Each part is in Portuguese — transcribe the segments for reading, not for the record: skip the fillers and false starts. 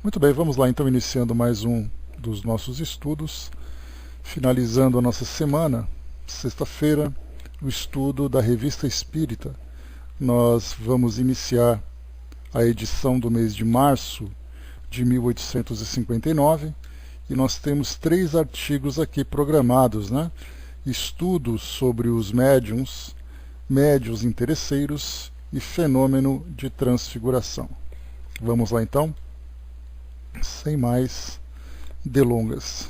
Muito bem, vamos lá então, iniciando mais um dos nossos estudos, finalizando a nossa semana, sexta-feira, o estudo da Revista Espírita. Nós vamos iniciar a edição do mês de março de 1859 e nós temos 3 artigos aqui programados, né? Estudos sobre os médiuns, médiuns interesseiros e fenômeno de transfiguração. Vamos lá então? Sem mais delongas.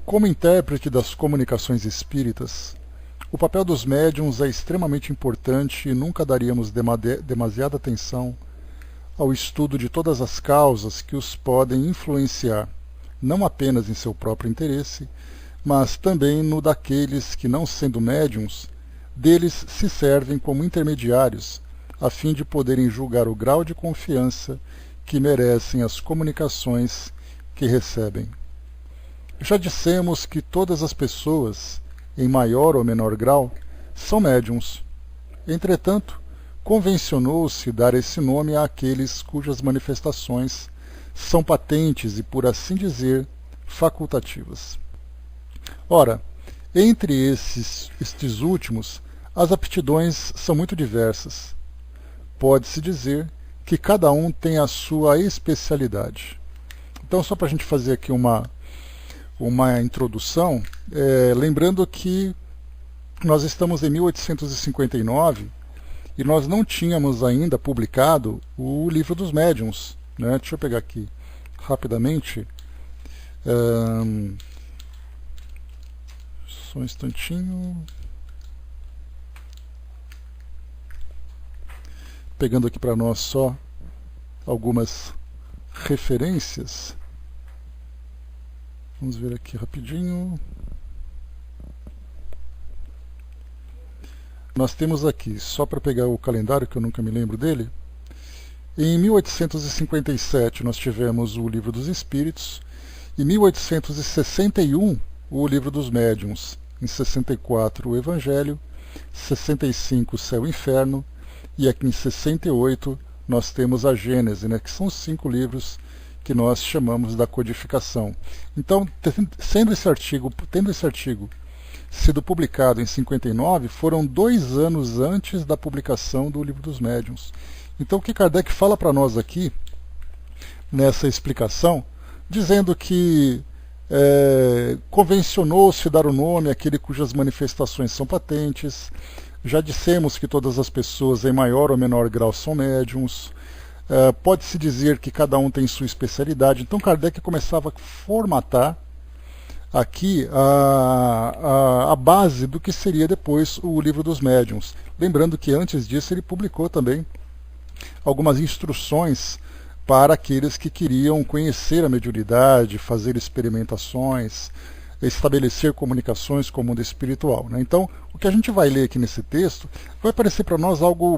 Como intérprete das comunicações espíritas, o papel dos médiuns é extremamente importante e nunca daríamos demasiada atenção ao estudo de todas as causas que os podem influenciar, não apenas em seu próprio interesse, mas também no daqueles que, não sendo médiuns, deles se servem como intermediários, a fim de poderem julgar o grau de confiança que merecem as comunicações que recebem. Já dissemos que todas as pessoas, em maior ou menor grau, são médiuns. Entretanto, convencionou-se dar esse nome àqueles cujas manifestações são patentes e, por assim dizer, facultativas. Ora, entre estes últimos, as aptidões são muito diversas. Pode-se dizer que cada um tem a sua especialidade. Então, só para a gente fazer aqui uma introdução, lembrando que nós estamos em 1859 e nós não tínhamos ainda publicado o Livro dos Médiuns, né? Deixa eu pegar aqui rapidamente. Só um instantinho. Pegando aqui para nós só algumas referências. Vamos ver aqui rapidinho. Nós temos aqui, só para pegar o calendário, que eu nunca me lembro dele, em 1857 nós tivemos o Livro dos Espíritos, em 1861 o Livro dos Médiuns, em 64 o Evangelho, 65 o Céu e Inferno, e aqui em 68 nós temos a Gênese, né, que são os 5 livros que nós chamamos da codificação. Então, tendo esse artigo sido publicado em 59, foram 2 anos antes da publicação do Livro dos Médiuns. Então, o que Kardec fala para nós aqui, nessa explicação, dizendo que convencionou-se dar o nome àquele cujas manifestações são patentes. Já dissemos que todas as pessoas, em maior ou menor grau, são médiuns. Pode-se dizer que cada um tem sua especialidade. Então, Kardec começava a formatar aqui a base do que seria depois o Livro dos Médiuns. Lembrando que antes disso ele publicou também algumas instruções para aqueles que queriam conhecer a mediunidade, fazer experimentações, estabelecer comunicações com o mundo espiritual, né? Então, o que a gente vai ler aqui nesse texto vai parecer para nós algo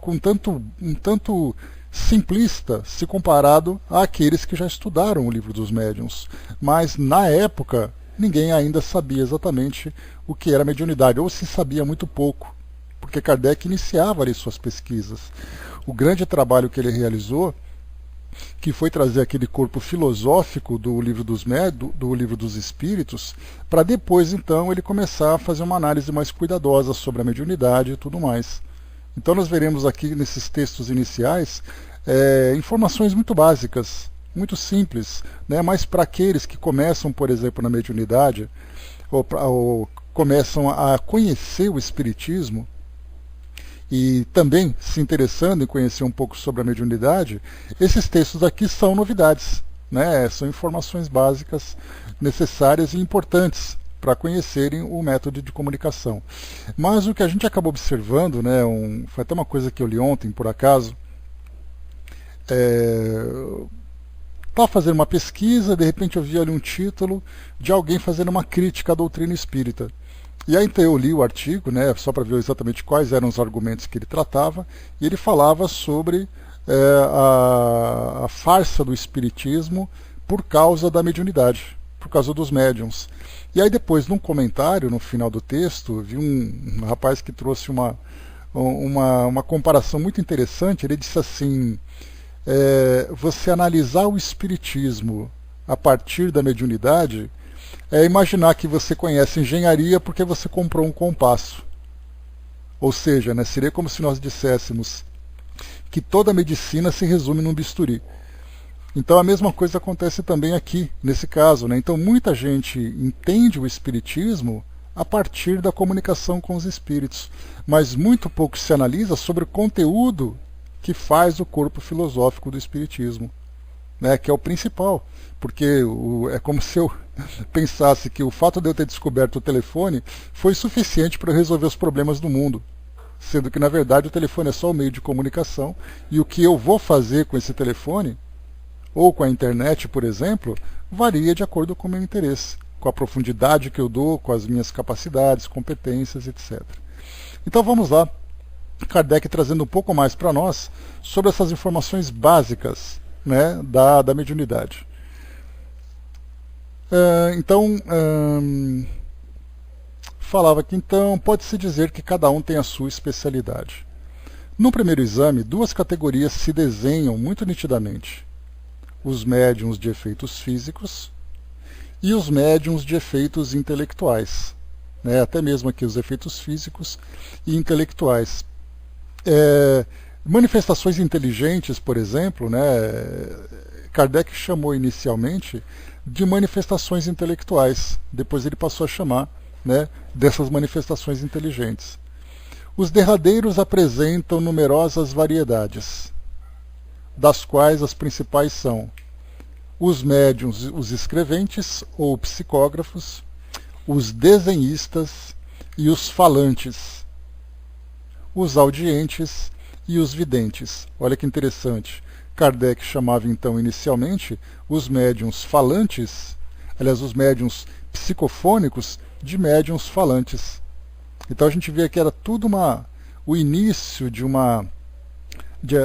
um tanto simplista se comparado àqueles que já estudaram o Livro dos Médiuns. Mas, na época, ninguém ainda sabia exatamente o que era mediunidade, ou se sabia muito pouco, porque Kardec iniciava ali suas pesquisas. O grande trabalho que ele realizou, que foi trazer aquele corpo filosófico do Livro do Livro dos Espíritos, para depois, então, ele começar a fazer uma análise mais cuidadosa sobre a mediunidade e tudo mais. Então nós veremos aqui nesses textos iniciais informações muito básicas, muito simples, né? Mas para aqueles que começam, por exemplo, na mediunidade, ou começam a conhecer o Espiritismo, e também se interessando em conhecer um pouco sobre a mediunidade, esses textos aqui são novidades, né? São informações básicas necessárias e importantes para conhecerem o método de comunicação. Mas o que a gente acaba observando, né, foi até uma coisa que eu li ontem, por acaso, estava fazendo uma pesquisa, de repente eu vi ali um título de alguém fazendo uma crítica à doutrina espírita. E aí então eu li o artigo, né, só para ver exatamente quais eram os argumentos que ele tratava, e ele falava sobre a farsa do espiritismo por causa da mediunidade, por causa dos médiuns. E aí depois, num comentário, no final do texto, vi um rapaz que trouxe uma comparação muito interessante. Ele disse assim, você analisar o espiritismo a partir da mediunidade é imaginar que você conhece engenharia porque você comprou um compasso. Ou seja, né, seria como se nós disséssemos que toda a medicina se resume num bisturi. Então a mesma coisa acontece também aqui, nesse caso, né? Então muita gente entende o espiritismo a partir da comunicação com os espíritos, mas muito pouco se analisa sobre o conteúdo que faz o corpo filosófico do espiritismo, né? Que é o principal, porque é como se eu pensasse que o fato de eu ter descoberto o telefone foi suficiente para resolver os problemas do mundo, sendo que na verdade o telefone é só o meio de comunicação, e o que eu vou fazer com esse telefone ou com a internet, por exemplo, varia de acordo com o meu interesse, com a profundidade que eu dou, com as minhas capacidades, competências, etc. Então vamos lá, Kardec trazendo um pouco mais para nós sobre essas informações básicas, né, da mediunidade. Falava que então pode-se dizer que cada um tem a sua especialidade. No primeiro exame, duas categorias se desenham muito nitidamente: os médiuns de efeitos físicos e os médiuns de efeitos intelectuais, né? Até mesmo aqui os efeitos físicos e intelectuais. Manifestações inteligentes, por exemplo, né? Kardec chamou inicialmente de manifestações intelectuais, depois ele passou a chamar, né, dessas manifestações inteligentes. Os derradeiros apresentam numerosas variedades, das quais as principais são os médiuns, os escreventes ou psicógrafos, os desenhistas e os falantes, os audientes e os videntes. Olha que interessante. Kardec chamava então inicialmente os médiuns falantes, aliás, os médiuns psicofônicos, de médiuns falantes. Então a gente vê que era tudo o início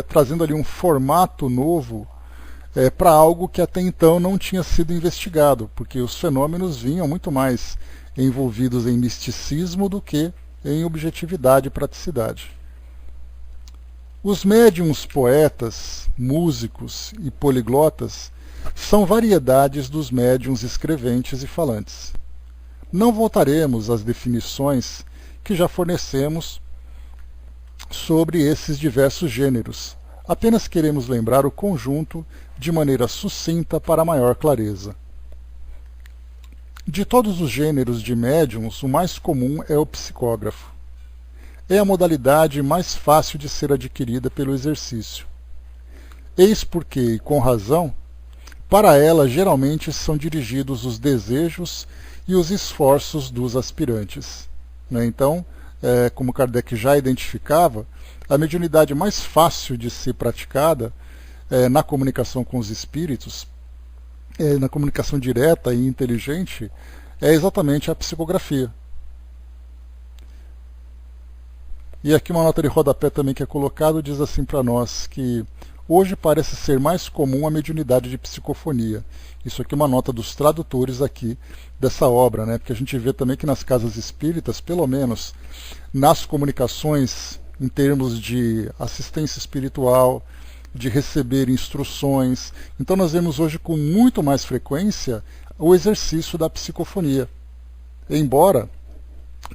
trazendo ali um formato novo para algo que até então não tinha sido investigado, porque os fenômenos vinham muito mais envolvidos em misticismo do que em objetividade e praticidade. Os médiuns poetas, músicos e poliglotas são variedades dos médiuns escreventes e falantes. Não voltaremos às definições que já fornecemos sobre esses diversos gêneros. Apenas queremos lembrar o conjunto de maneira sucinta para maior clareza. De todos os gêneros de médiuns, o mais comum é o psicógrafo. É a modalidade mais fácil de ser adquirida pelo exercício. Eis porque, e com razão, para ela geralmente são dirigidos os desejos e os esforços dos aspirantes. Então, como Kardec já identificava, a mediunidade mais fácil de ser praticada na comunicação com os espíritos, na comunicação direta e inteligente, é exatamente a psicografia. E aqui uma nota de rodapé também que é colocado, diz assim para nós que hoje parece ser mais comum a mediunidade de psicofonia. Isso aqui é uma nota dos tradutores aqui dessa obra, né? Porque a gente vê também que nas casas espíritas, pelo menos nas comunicações em termos de assistência espiritual, de receber instruções, então nós vemos hoje com muito mais frequência o exercício da psicofonia. Embora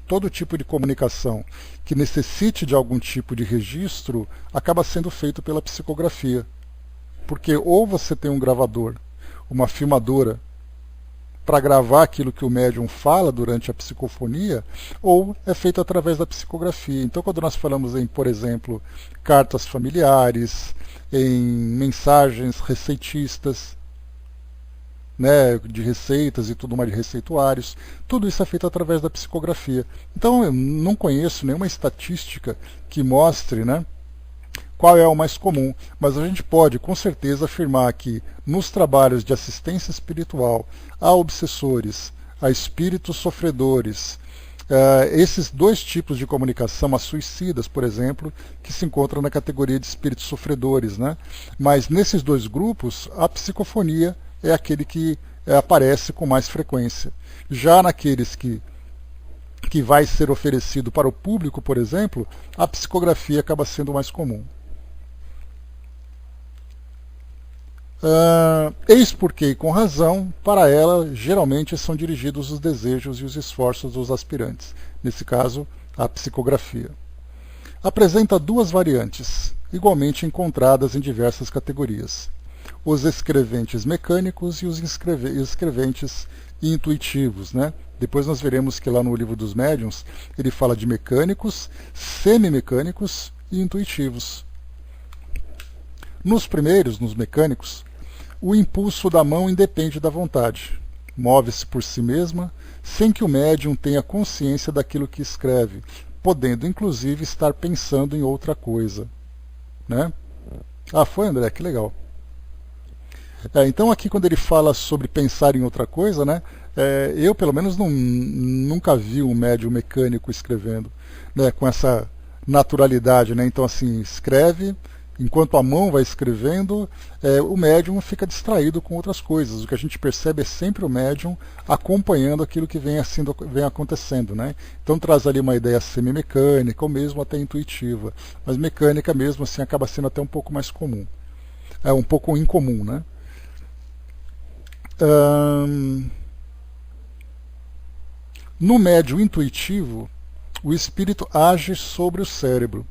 todo tipo de comunicação que necessite de algum tipo de registro acaba sendo feito pela psicografia. Porque ou você tem um gravador, uma filmadora, para gravar aquilo que o médium fala durante a psicofonia, ou é feito através da psicografia. Então, quando nós falamos em, por exemplo, cartas familiares, em mensagens receitistas, né, de receitas e tudo mais, de receituários, tudo isso é feito através da psicografia. Então eu não conheço nenhuma estatística que mostre, né, qual é o mais comum, mas a gente pode com certeza afirmar que nos trabalhos de assistência espiritual a obsessores, a espíritos sofredores, esses dois tipos de comunicação, a suicidas, por exemplo, que se encontram na categoria de espíritos sofredores, né, mas nesses dois grupos a psicofonia é aquele que aparece com mais frequência. Já naqueles que que vai ser oferecido para o público, por exemplo, a psicografia acaba sendo mais comum. Eis porque, com razão, para ela geralmente são dirigidos os desejos e os esforços dos aspirantes, nesse caso, a psicografia. Apresenta duas variantes, igualmente encontradas em diversas categorias: os escreventes mecânicos e os escreventes intuitivos, né? Depois nós veremos que lá no livro dos médiuns ele fala de mecânicos, semimecânicos e intuitivos. Nos primeiros, nos mecânicos, o impulso da mão independe da vontade. Move-se por si mesma, sem que o médium tenha consciência daquilo que escreve, podendo inclusive estar pensando em outra coisa. Né? Ah, foi, André? Que legal. Então aqui quando ele fala sobre pensar em outra coisa, né, eu pelo menos nunca vi um médium mecânico escrevendo, né, com essa naturalidade. Né? Então assim, escreve, enquanto a mão vai escrevendo, o médium fica distraído com outras coisas. O que a gente percebe é sempre o médium acompanhando aquilo que vem acontecendo. Né? Então traz ali uma ideia semimecânica ou mesmo até intuitiva, mas mecânica mesmo assim acaba sendo até um pouco mais comum. É um pouco incomum, né? No médium intuitivo, o espírito age sobre o cérebro.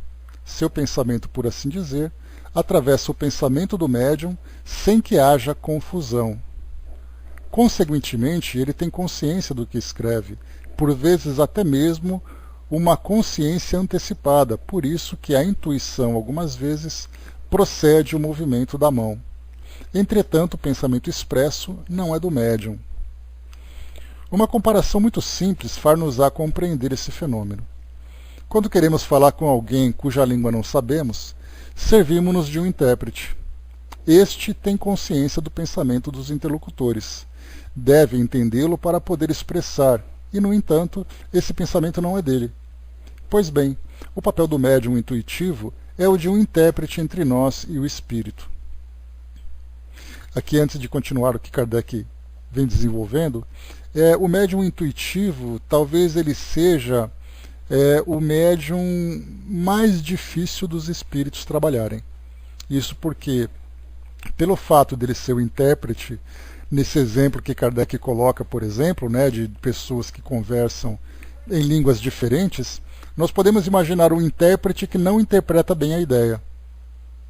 Seu pensamento, por assim dizer, atravessa o pensamento do médium sem que haja confusão. Consequentemente, ele tem consciência do que escreve, por vezes até mesmo uma consciência antecipada, por isso que a intuição, algumas vezes, procede o movimento da mão. Entretanto, o pensamento expresso não é do médium. Uma comparação muito simples far-nos-á compreender esse fenômeno. Quando queremos falar com alguém cuja língua não sabemos, servimos-nos de um intérprete. Este tem consciência do pensamento dos interlocutores. Deve entendê-lo para poder expressar, e, no entanto, esse pensamento não é dele. Pois bem, o papel do médium intuitivo é o de um intérprete entre nós e o espírito. Aqui, antes de continuar o que Kardec vem desenvolvendo, o médium intuitivo, talvez ele seja o médium mais difícil dos espíritos trabalharem. Isso porque, pelo fato dele ser o intérprete, nesse exemplo que Kardec coloca, por exemplo, né, de pessoas que conversam em línguas diferentes, nós podemos imaginar um intérprete que não interpreta bem a ideia,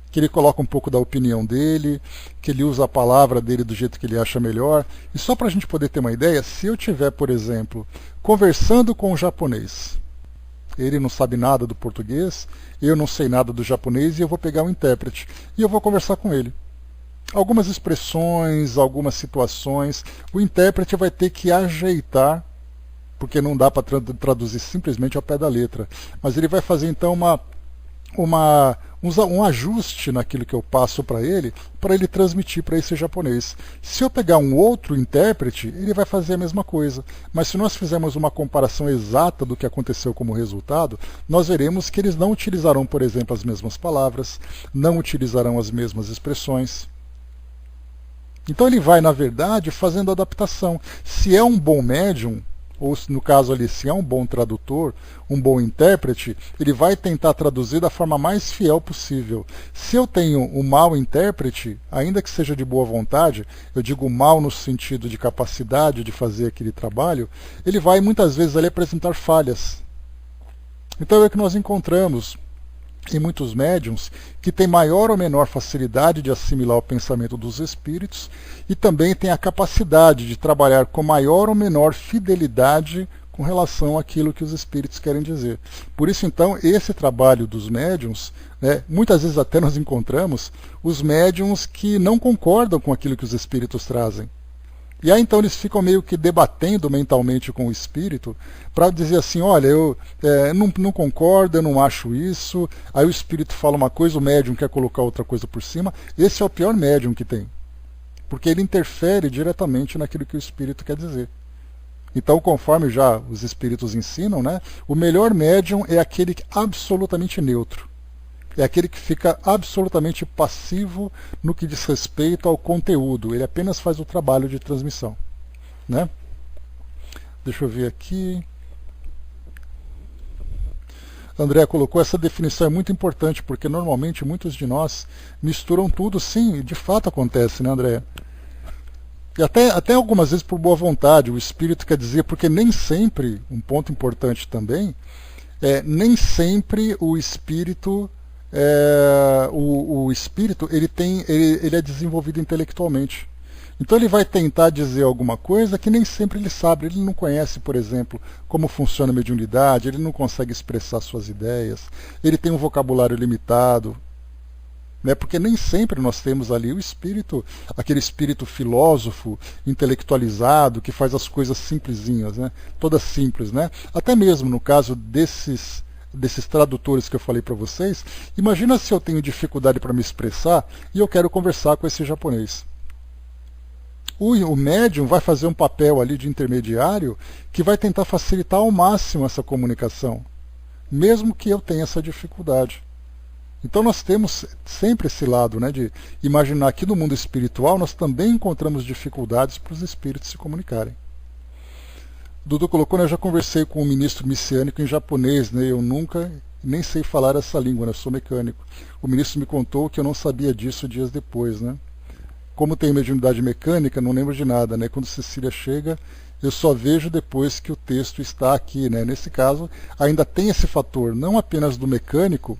que ele coloca um pouco da opinião dele, que ele usa a palavra dele do jeito que ele acha melhor. E só para a gente poder ter uma ideia, se eu estiver, por exemplo, conversando com um japonês, ele não sabe nada do português, eu não sei nada do japonês, e eu vou pegar um intérprete e eu vou conversar com ele. Algumas expressões, algumas situações, o intérprete vai ter que ajeitar, porque não dá para traduzir simplesmente ao pé da letra, mas ele vai fazer então um ajuste naquilo que eu passo para ele transmitir para esse japonês. Se eu pegar um outro intérprete, ele vai fazer a mesma coisa. Mas se nós fizermos uma comparação exata do que aconteceu como resultado, nós veremos que eles não utilizarão, por exemplo, as mesmas palavras, não utilizarão as mesmas expressões. Então ele vai, na verdade, fazendo adaptação. Se é um bom médium, ou no caso ali, se é um bom tradutor, um bom intérprete, ele vai tentar traduzir da forma mais fiel possível. Se eu tenho um mau intérprete, ainda que seja de boa vontade, eu digo mal no sentido de capacidade de fazer aquele trabalho, ele vai muitas vezes ali apresentar falhas. Então é o que nós encontramos em muitos médiums que têm maior ou menor facilidade de assimilar o pensamento dos espíritos e também têm a capacidade de trabalhar com maior ou menor fidelidade com relação àquilo que os espíritos querem dizer. Por isso, então, esse trabalho dos médiums, muitas vezes até nós encontramos os médiums que não concordam com aquilo que os espíritos trazem. E aí então eles ficam meio que debatendo mentalmente com o espírito para dizer assim, olha, eu não concordo, eu não acho isso. Aí o espírito fala uma coisa, o médium quer colocar outra coisa por cima. Esse é o pior médium que tem, porque ele interfere diretamente naquilo que o espírito quer dizer. Então, conforme já os espíritos ensinam, o melhor médium é aquele absolutamente neutro. É aquele que fica absolutamente passivo no que diz respeito ao conteúdo. Ele apenas faz o trabalho de transmissão. Deixa eu ver aqui. André colocou, essa definição é muito importante, porque normalmente muitos de nós misturam tudo, sim, e de fato acontece, né, André? E até algumas vezes por boa vontade, o espírito quer dizer, porque nem sempre, um ponto importante também, nem sempre o espírito, o espírito ele é desenvolvido intelectualmente. Então ele vai tentar dizer alguma coisa que nem sempre ele sabe. Ele não conhece, por exemplo, como funciona a mediunidade, ele não consegue expressar suas ideias, ele tem um vocabulário limitado, né? Porque nem sempre nós temos ali o espírito, aquele espírito filósofo, intelectualizado, que faz as coisas simplesinhas, né? Todas simples, né? Até mesmo no caso desses tradutores que eu falei para vocês, imagina se eu tenho dificuldade para me expressar e eu quero conversar com esse japonês. O médium vai fazer um papel ali de intermediário que vai tentar facilitar ao máximo essa comunicação, mesmo que eu tenha essa dificuldade. Então nós temos sempre esse lado, né, de imaginar que no mundo espiritual nós também encontramos dificuldades para os espíritos se comunicarem. Dudu colocou, né, eu já conversei com um ministro messiânico em japonês, né, eu nunca nem sei falar essa língua, né, eu sou mecânico. O ministro me contou que eu não sabia disso dias depois, né. Como tenho mediunidade mecânica, não lembro de nada, né? Quando Cecília chega, eu só vejo depois que o texto está aqui, né? Nesse caso, ainda tem esse fator, não apenas do mecânico,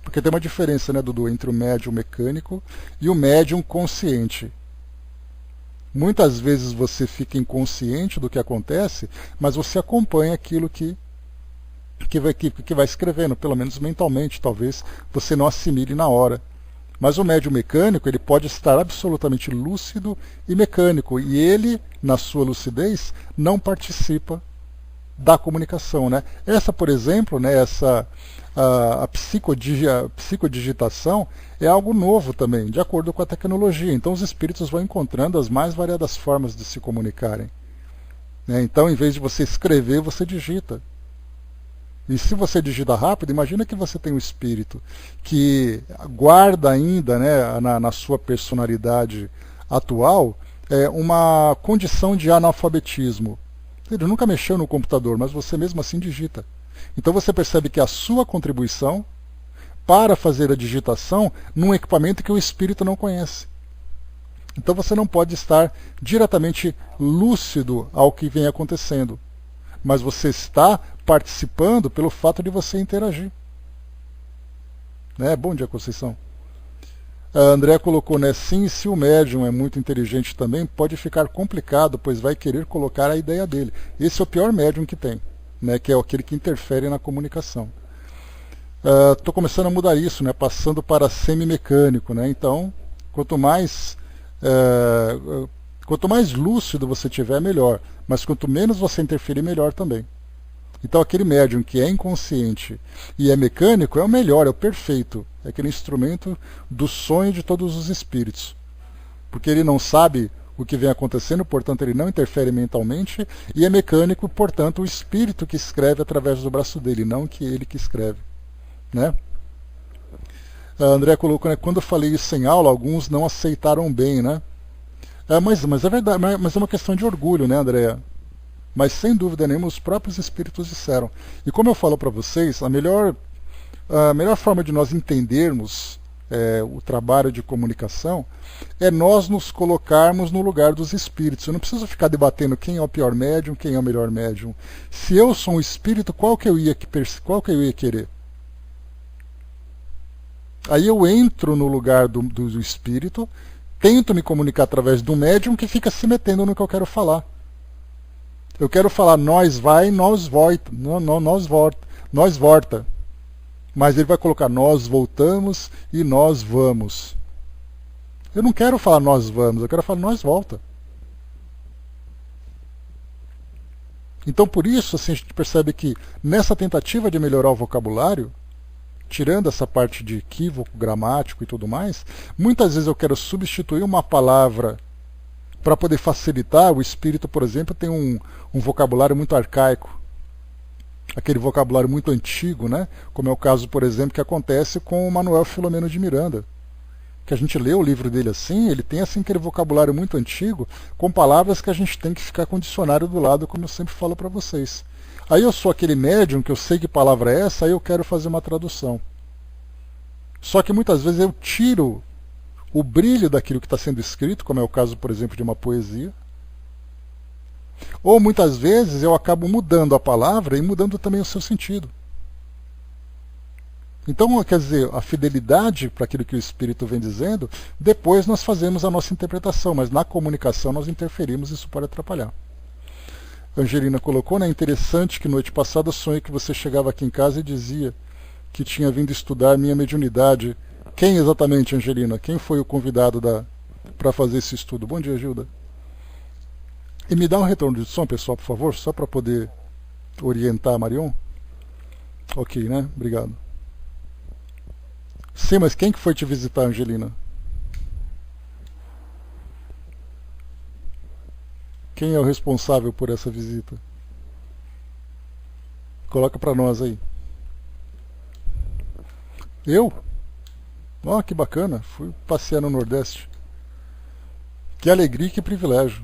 porque tem uma diferença, né, Dudu, entre o médium mecânico e o médium consciente. Muitas vezes você fica inconsciente do que acontece, mas você acompanha aquilo que vai escrevendo, pelo menos mentalmente, talvez você não assimile na hora. Mas o médium mecânico, ele pode estar absolutamente lúcido e mecânico, e ele, na sua lucidez, não participa da comunicação, né? Essa, por exemplo, né, a psicodigitação é algo novo também, de acordo com a tecnologia. Então os espíritos vão encontrando as mais variadas formas de se comunicarem, né? Então, em vez de você escrever, você digita. E se você digita rápido, imagina que você tem um espírito que guarda ainda, né, na sua personalidade atual, uma condição de analfabetismo. Ele nunca mexeu no computador, mas você mesmo assim digita. Então você percebe que a sua contribuição para fazer a digitação num equipamento que o espírito não conhece. Então você não pode estar diretamente lúcido ao que vem acontecendo, mas você está participando pelo fato de você interagir. Né? Bom dia, Conceição. A André colocou, né, sim, se o médium é muito inteligente também, pode ficar complicado, pois vai querer colocar a ideia dele. Esse é o pior médium que tem, né, que é aquele que interfere na comunicação. Estou começando a mudar isso, né, passando para semi-mecânico. Né? Então, quanto mais lúcido você tiver, melhor. Mas quanto menos você interferir, melhor também. Então aquele médium que é inconsciente e é mecânico é o melhor, é o perfeito. É aquele instrumento do sonho de todos os espíritos. Porque ele não sabe o que vem acontecendo, portanto ele não interfere mentalmente, e é mecânico, portanto o espírito que escreve através do braço dele, não que ele que escreve. Né? A André colocou, né, quando eu falei isso em aula, alguns não aceitaram bem, né? Mas é verdade, mas é uma questão de orgulho, né, Andréa? Mas sem dúvida nenhuma os próprios espíritos disseram. E como eu falo para vocês, a melhor forma de nós entendermos o trabalho de comunicação é nós nos colocarmos no lugar dos espíritos. Eu não preciso ficar debatendo quem é o pior médium, quem é o melhor médium. Se eu sou um espírito, qual que eu ia querer? Aí eu entro no lugar do espírito, tento me comunicar através do médium que fica se metendo no que eu quero falar. Eu quero falar nós vai, nós volta, nós volta. Mas ele vai colocar nós voltamos e nós vamos. Eu não quero falar nós vamos, eu quero falar nós volta. Então por isso assim, a gente percebe que nessa tentativa de melhorar o vocabulário, tirando essa parte de equívoco gramático e tudo mais, muitas vezes eu quero substituir uma palavra para poder facilitar. O espírito, por exemplo, tem um vocabulário muito arcaico, aquele vocabulário muito antigo, né? Como é o caso, por exemplo, que acontece com o Manuel Filomeno de Miranda, que a gente lê o livro dele assim, ele tem assim aquele vocabulário muito antigo, com palavras que a gente tem que ficar com o dicionário do lado, como eu sempre falo para vocês. Aí eu sou aquele médium que eu sei que palavra é essa, aí eu quero fazer uma tradução. Só que muitas vezes eu tiro o brilho daquilo que está sendo escrito, como é o caso, por exemplo, de uma poesia. Ou muitas vezes eu acabo mudando a palavra e mudando também o seu sentido. Então, quer dizer, a fidelidade para aquilo que o Espírito vem dizendo, depois nós fazemos a nossa interpretação, mas na comunicação nós interferimos e isso pode atrapalhar. Angelina colocou, né? Interessante que noite passada sonhei que você chegava aqui em casa e dizia que tinha vindo estudar minha mediunidade. Quem exatamente, Angelina? Quem foi o convidado para fazer esse estudo? Bom dia, Gilda. E me dá um retorno de som, pessoal, por favor, só para poder orientar a Marion. Ok, né? Obrigado. Sim, mas quem que foi te visitar, Angelina? Quem é o responsável por essa visita? Coloca para nós aí. Eu? Oh, que bacana. Fui passear no Nordeste. Que alegria e que privilégio.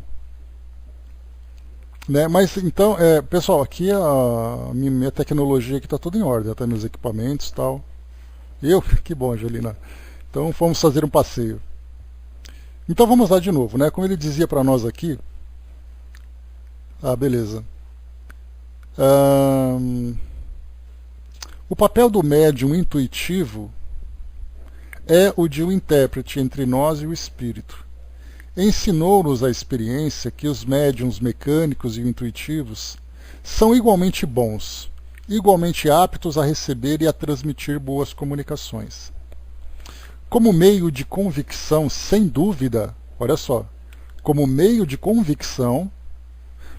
Né? Mas então, pessoal, aqui a minha tecnologia aqui está tudo em ordem, até meus equipamentos e tal. Que bom, Angelina. Então vamos fazer um passeio. Então vamos lá de novo, né? Como ele dizia para nós aqui. Ah, beleza. O papel do médium intuitivo é o de um intérprete entre nós e o espírito. Ensinou-nos a experiência que os médiuns mecânicos e intuitivos são igualmente bons, igualmente aptos a receber e a transmitir boas comunicações. Como meio de convicção, sem dúvida, olha só, como meio de convicção,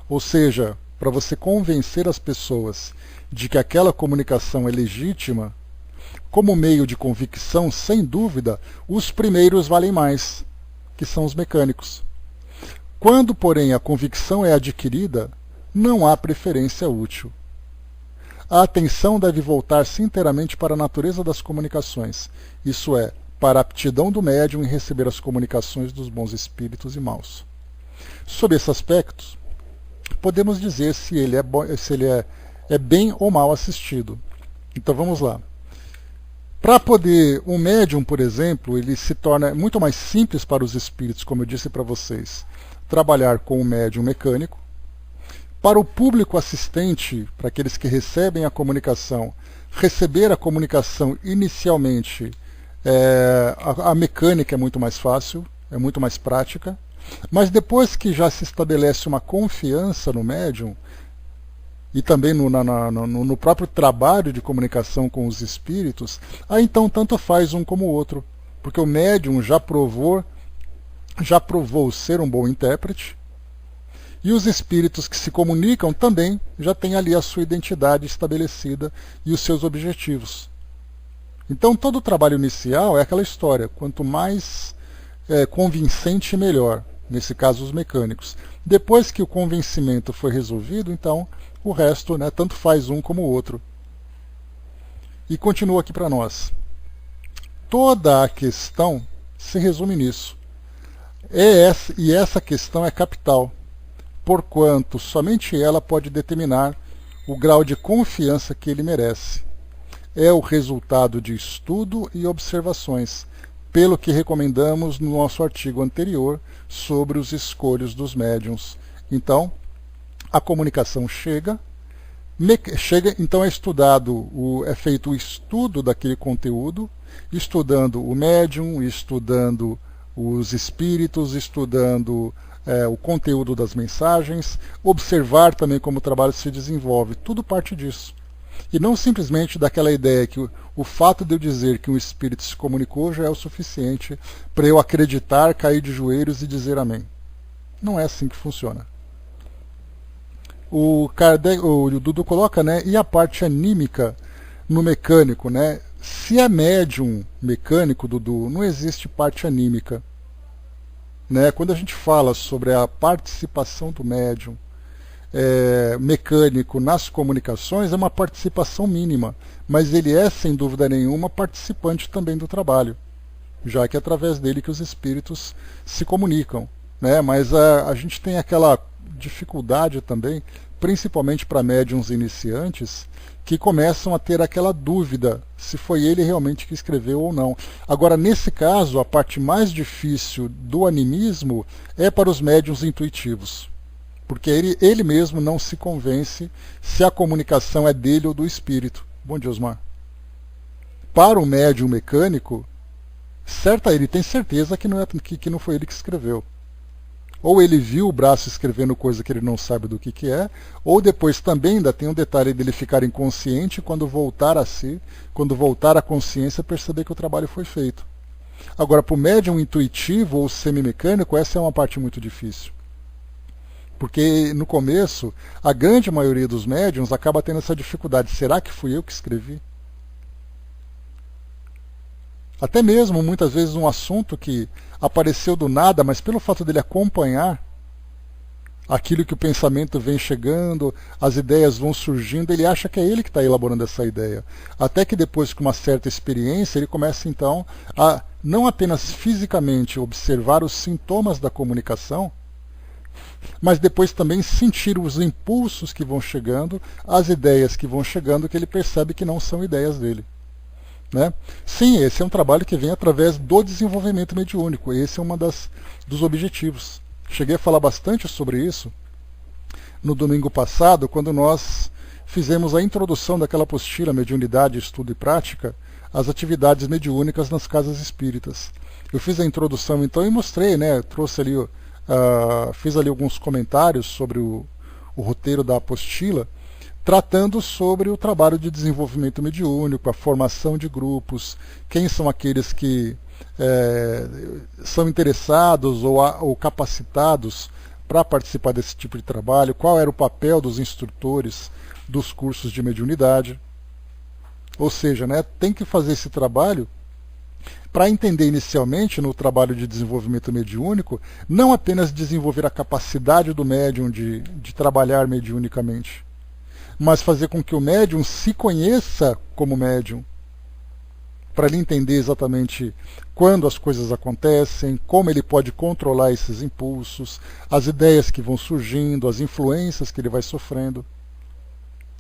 ou seja, para você convencer as pessoas de que aquela comunicação é legítima, como meio de convicção, sem dúvida, os primeiros valem mais, que são os mecânicos. Quando, porém, a convicção é adquirida, não há preferência útil. A atenção deve voltar-se inteiramente para a natureza das comunicações, isso é, para a aptidão do médium em receber as comunicações dos bons espíritos e maus. Sob esse aspecto, podemos dizer se ele é bem ou mal assistido. Então vamos lá. Para poder, um médium, por exemplo, ele se torna muito mais simples para os espíritos, como eu disse para vocês, trabalhar com um médium mecânico. Para o público assistente, para aqueles que recebem a comunicação, receber a comunicação inicialmente, a mecânica é muito mais fácil, é muito mais prática, mas depois que já se estabelece uma confiança no médium, e também no próprio trabalho de comunicação com os espíritos, aí então tanto faz um como o outro, porque o médium já provou ser um bom intérprete, e os espíritos que se comunicam também já têm ali a sua identidade estabelecida e os seus objetivos. Então todo o trabalho inicial é aquela história, quanto mais convincente, melhor, nesse caso os mecânicos. Depois que o convencimento foi resolvido, então o resto, né, tanto faz um como o outro. E continua aqui para nós. Toda a questão se resume nisso. E essa questão é capital, porquanto somente ela pode determinar o grau de confiança que ele merece. É o resultado de estudo e observações, pelo que recomendamos no nosso artigo anterior sobre os escolhos dos médiuns. Então, a comunicação chega, então é feito o estudo daquele conteúdo, estudando o médium, estudando os espíritos, estudando o conteúdo das mensagens, observar também como o trabalho se desenvolve, tudo parte disso. E não simplesmente daquela ideia que o fato de eu dizer que um espírito se comunicou já é o suficiente para eu acreditar, cair de joelhos e dizer amém. Não é assim que funciona. O Dudu coloca, né, e a parte anímica no mecânico, né? Se é médium mecânico, Dudu, não existe parte anímica. Né? Quando a gente fala sobre a participação do médium mecânico nas comunicações, é uma participação mínima, mas ele é, sem dúvida nenhuma, participante também do trabalho, já que é através dele que os espíritos se comunicam. Né? Mas a gente tem aquela dificuldade também, principalmente para médiums iniciantes, que começam a ter aquela dúvida se foi ele realmente que escreveu ou não. Agora, nesse caso, a parte mais difícil do animismo é para os médiums intuitivos, porque ele mesmo não se convence se a comunicação é dele ou do espírito. Bom dia, Osmar. Para o médium mecânico, ele tem certeza que não foi ele que escreveu. Ou ele viu o braço escrevendo coisa que ele não sabe do que é, ou depois também ainda tem um detalhe dele ficar inconsciente quando voltar a si, quando voltar à consciência, perceber que o trabalho foi feito. Agora, para o médium intuitivo ou semimecânico, essa é uma parte muito difícil. Porque no começo, a grande maioria dos médiums acaba tendo essa dificuldade. Será que fui eu que escrevi? Até mesmo, muitas vezes, um assunto que apareceu do nada, mas pelo fato dele acompanhar aquilo que o pensamento vem chegando, as ideias vão surgindo, ele acha que é ele que está elaborando essa ideia. Até que depois, com uma certa experiência, ele começa então a não apenas fisicamente observar os sintomas da comunicação, mas depois também sentir os impulsos que vão chegando, as ideias que vão chegando, que ele percebe que não são ideias dele. Né? Sim, esse é um trabalho que vem através do desenvolvimento mediúnico. Esse é um dos objetivos. Cheguei a falar bastante sobre isso no domingo passado, quando nós fizemos a introdução daquela apostila Mediunidade, Estudo e Prática, as atividades mediúnicas nas casas espíritas. Eu fiz a introdução então e mostrei, né, trouxe ali, fiz ali alguns comentários sobre o roteiro da apostila, tratando sobre o trabalho de desenvolvimento mediúnico, a formação de grupos, quem são aqueles que são interessados ou capacitados para participar desse tipo de trabalho, qual era o papel dos instrutores dos cursos de mediunidade. Ou seja, né, tem que fazer esse trabalho para entender inicialmente no trabalho de desenvolvimento mediúnico, não apenas desenvolver a capacidade do médium de trabalhar mediunicamente, mas fazer com que o médium se conheça como médium, para ele entender exatamente quando as coisas acontecem, como ele pode controlar esses impulsos, as ideias que vão surgindo, as influências que ele vai sofrendo.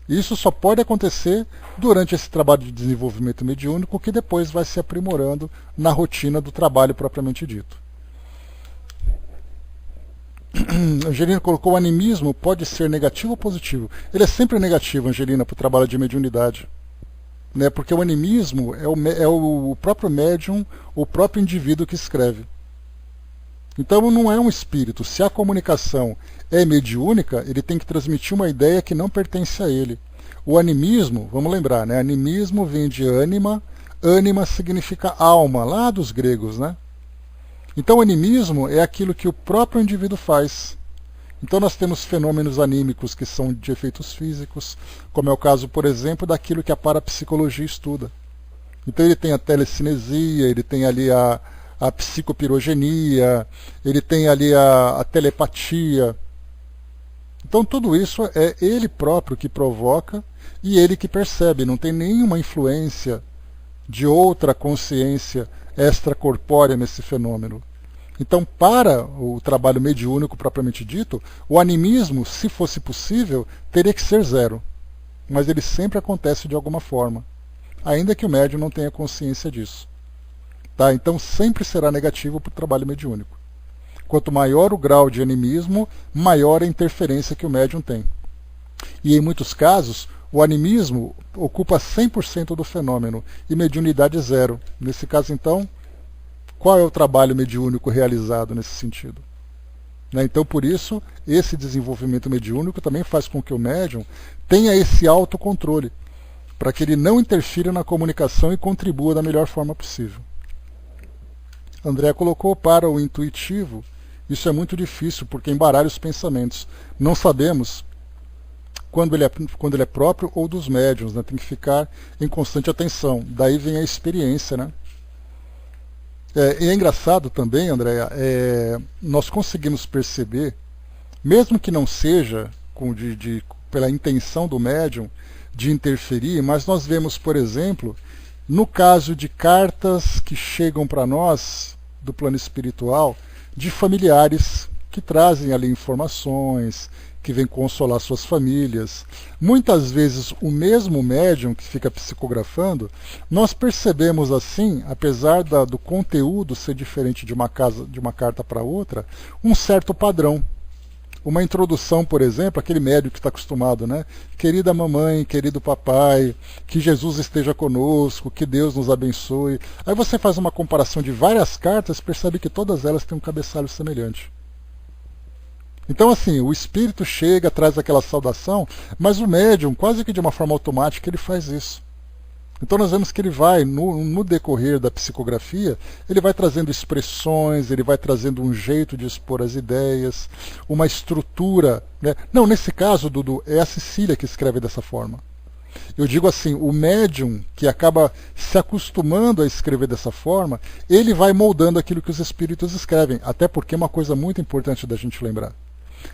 Isso só pode acontecer durante esse trabalho de desenvolvimento mediúnico, que depois vai se aprimorando na rotina do trabalho propriamente dito. Angelina colocou: o animismo pode ser negativo ou positivo? Ele é sempre negativo, Angelina, para o trabalho de mediunidade. Né? Porque o animismo é o próprio médium, o próprio indivíduo que escreve. Então não é um espírito. Se a comunicação é mediúnica, ele tem que transmitir uma ideia que não pertence a ele. O animismo, vamos lembrar, né? Animismo vem de ânima, ânima significa alma, lá dos gregos, né? Então o animismo é aquilo que o próprio indivíduo faz. Então nós temos fenômenos anímicos que são de efeitos físicos, como é o caso, por exemplo, daquilo que a parapsicologia estuda. Então ele tem a telecinesia, ele tem ali a psicopirogenia, ele tem ali a telepatia. Então tudo isso é ele próprio que provoca e ele que percebe, não tem nenhuma influência de outra consciência extracorpórea nesse fenômeno. Então, para o trabalho mediúnico propriamente dito, o animismo, se fosse possível, teria que ser zero. Mas ele sempre acontece de alguma forma, ainda que o médium não tenha consciência disso. Tá? Então, sempre será negativo para o trabalho mediúnico. Quanto maior o grau de animismo, maior a interferência que o médium tem. E em muitos casos, o animismo ocupa 100% do fenômeno e mediunidade zero. Nesse caso, então, qual é o trabalho mediúnico realizado nesse sentido? Né? Então, por isso, esse desenvolvimento mediúnico também faz com que o médium tenha esse autocontrole, para que ele não interfira na comunicação e contribua da melhor forma possível. André colocou: para o intuitivo, isso é muito difícil, porque embaralha os pensamentos. Não sabemos quando ele é próprio ou dos médiuns, né? Tem que ficar em constante atenção. Daí vem a experiência, né? E é engraçado também, Andréa, nós conseguimos perceber, mesmo que não seja pela intenção do médium de interferir, mas nós vemos, por exemplo, no caso de cartas que chegam para nós do plano espiritual, de familiares que trazem ali informações, que vêm consolar suas famílias. Muitas vezes o mesmo médium que fica psicografando, nós percebemos assim, apesar do conteúdo ser diferente de uma carta para outra, um certo padrão. Uma introdução, por exemplo, aquele médium que está acostumado, né? Querida mamãe, querido papai, que Jesus esteja conosco, que Deus nos abençoe. Aí você faz uma comparação de várias cartas e percebe que todas elas têm um cabeçalho semelhante. Então, assim, o espírito chega, traz aquela saudação, mas o médium, quase que de uma forma automática, ele faz isso. Então nós vemos que ele vai, no decorrer da psicografia, ele vai trazendo expressões, ele vai trazendo um jeito de expor as ideias, uma estrutura. Né? Não, nesse caso, Dudu, é a Cecília que escreve dessa forma. Eu digo assim, o médium que acaba se acostumando a escrever dessa forma, ele vai moldando aquilo que os espíritos escrevem, até porque é uma coisa muito importante da gente lembrar.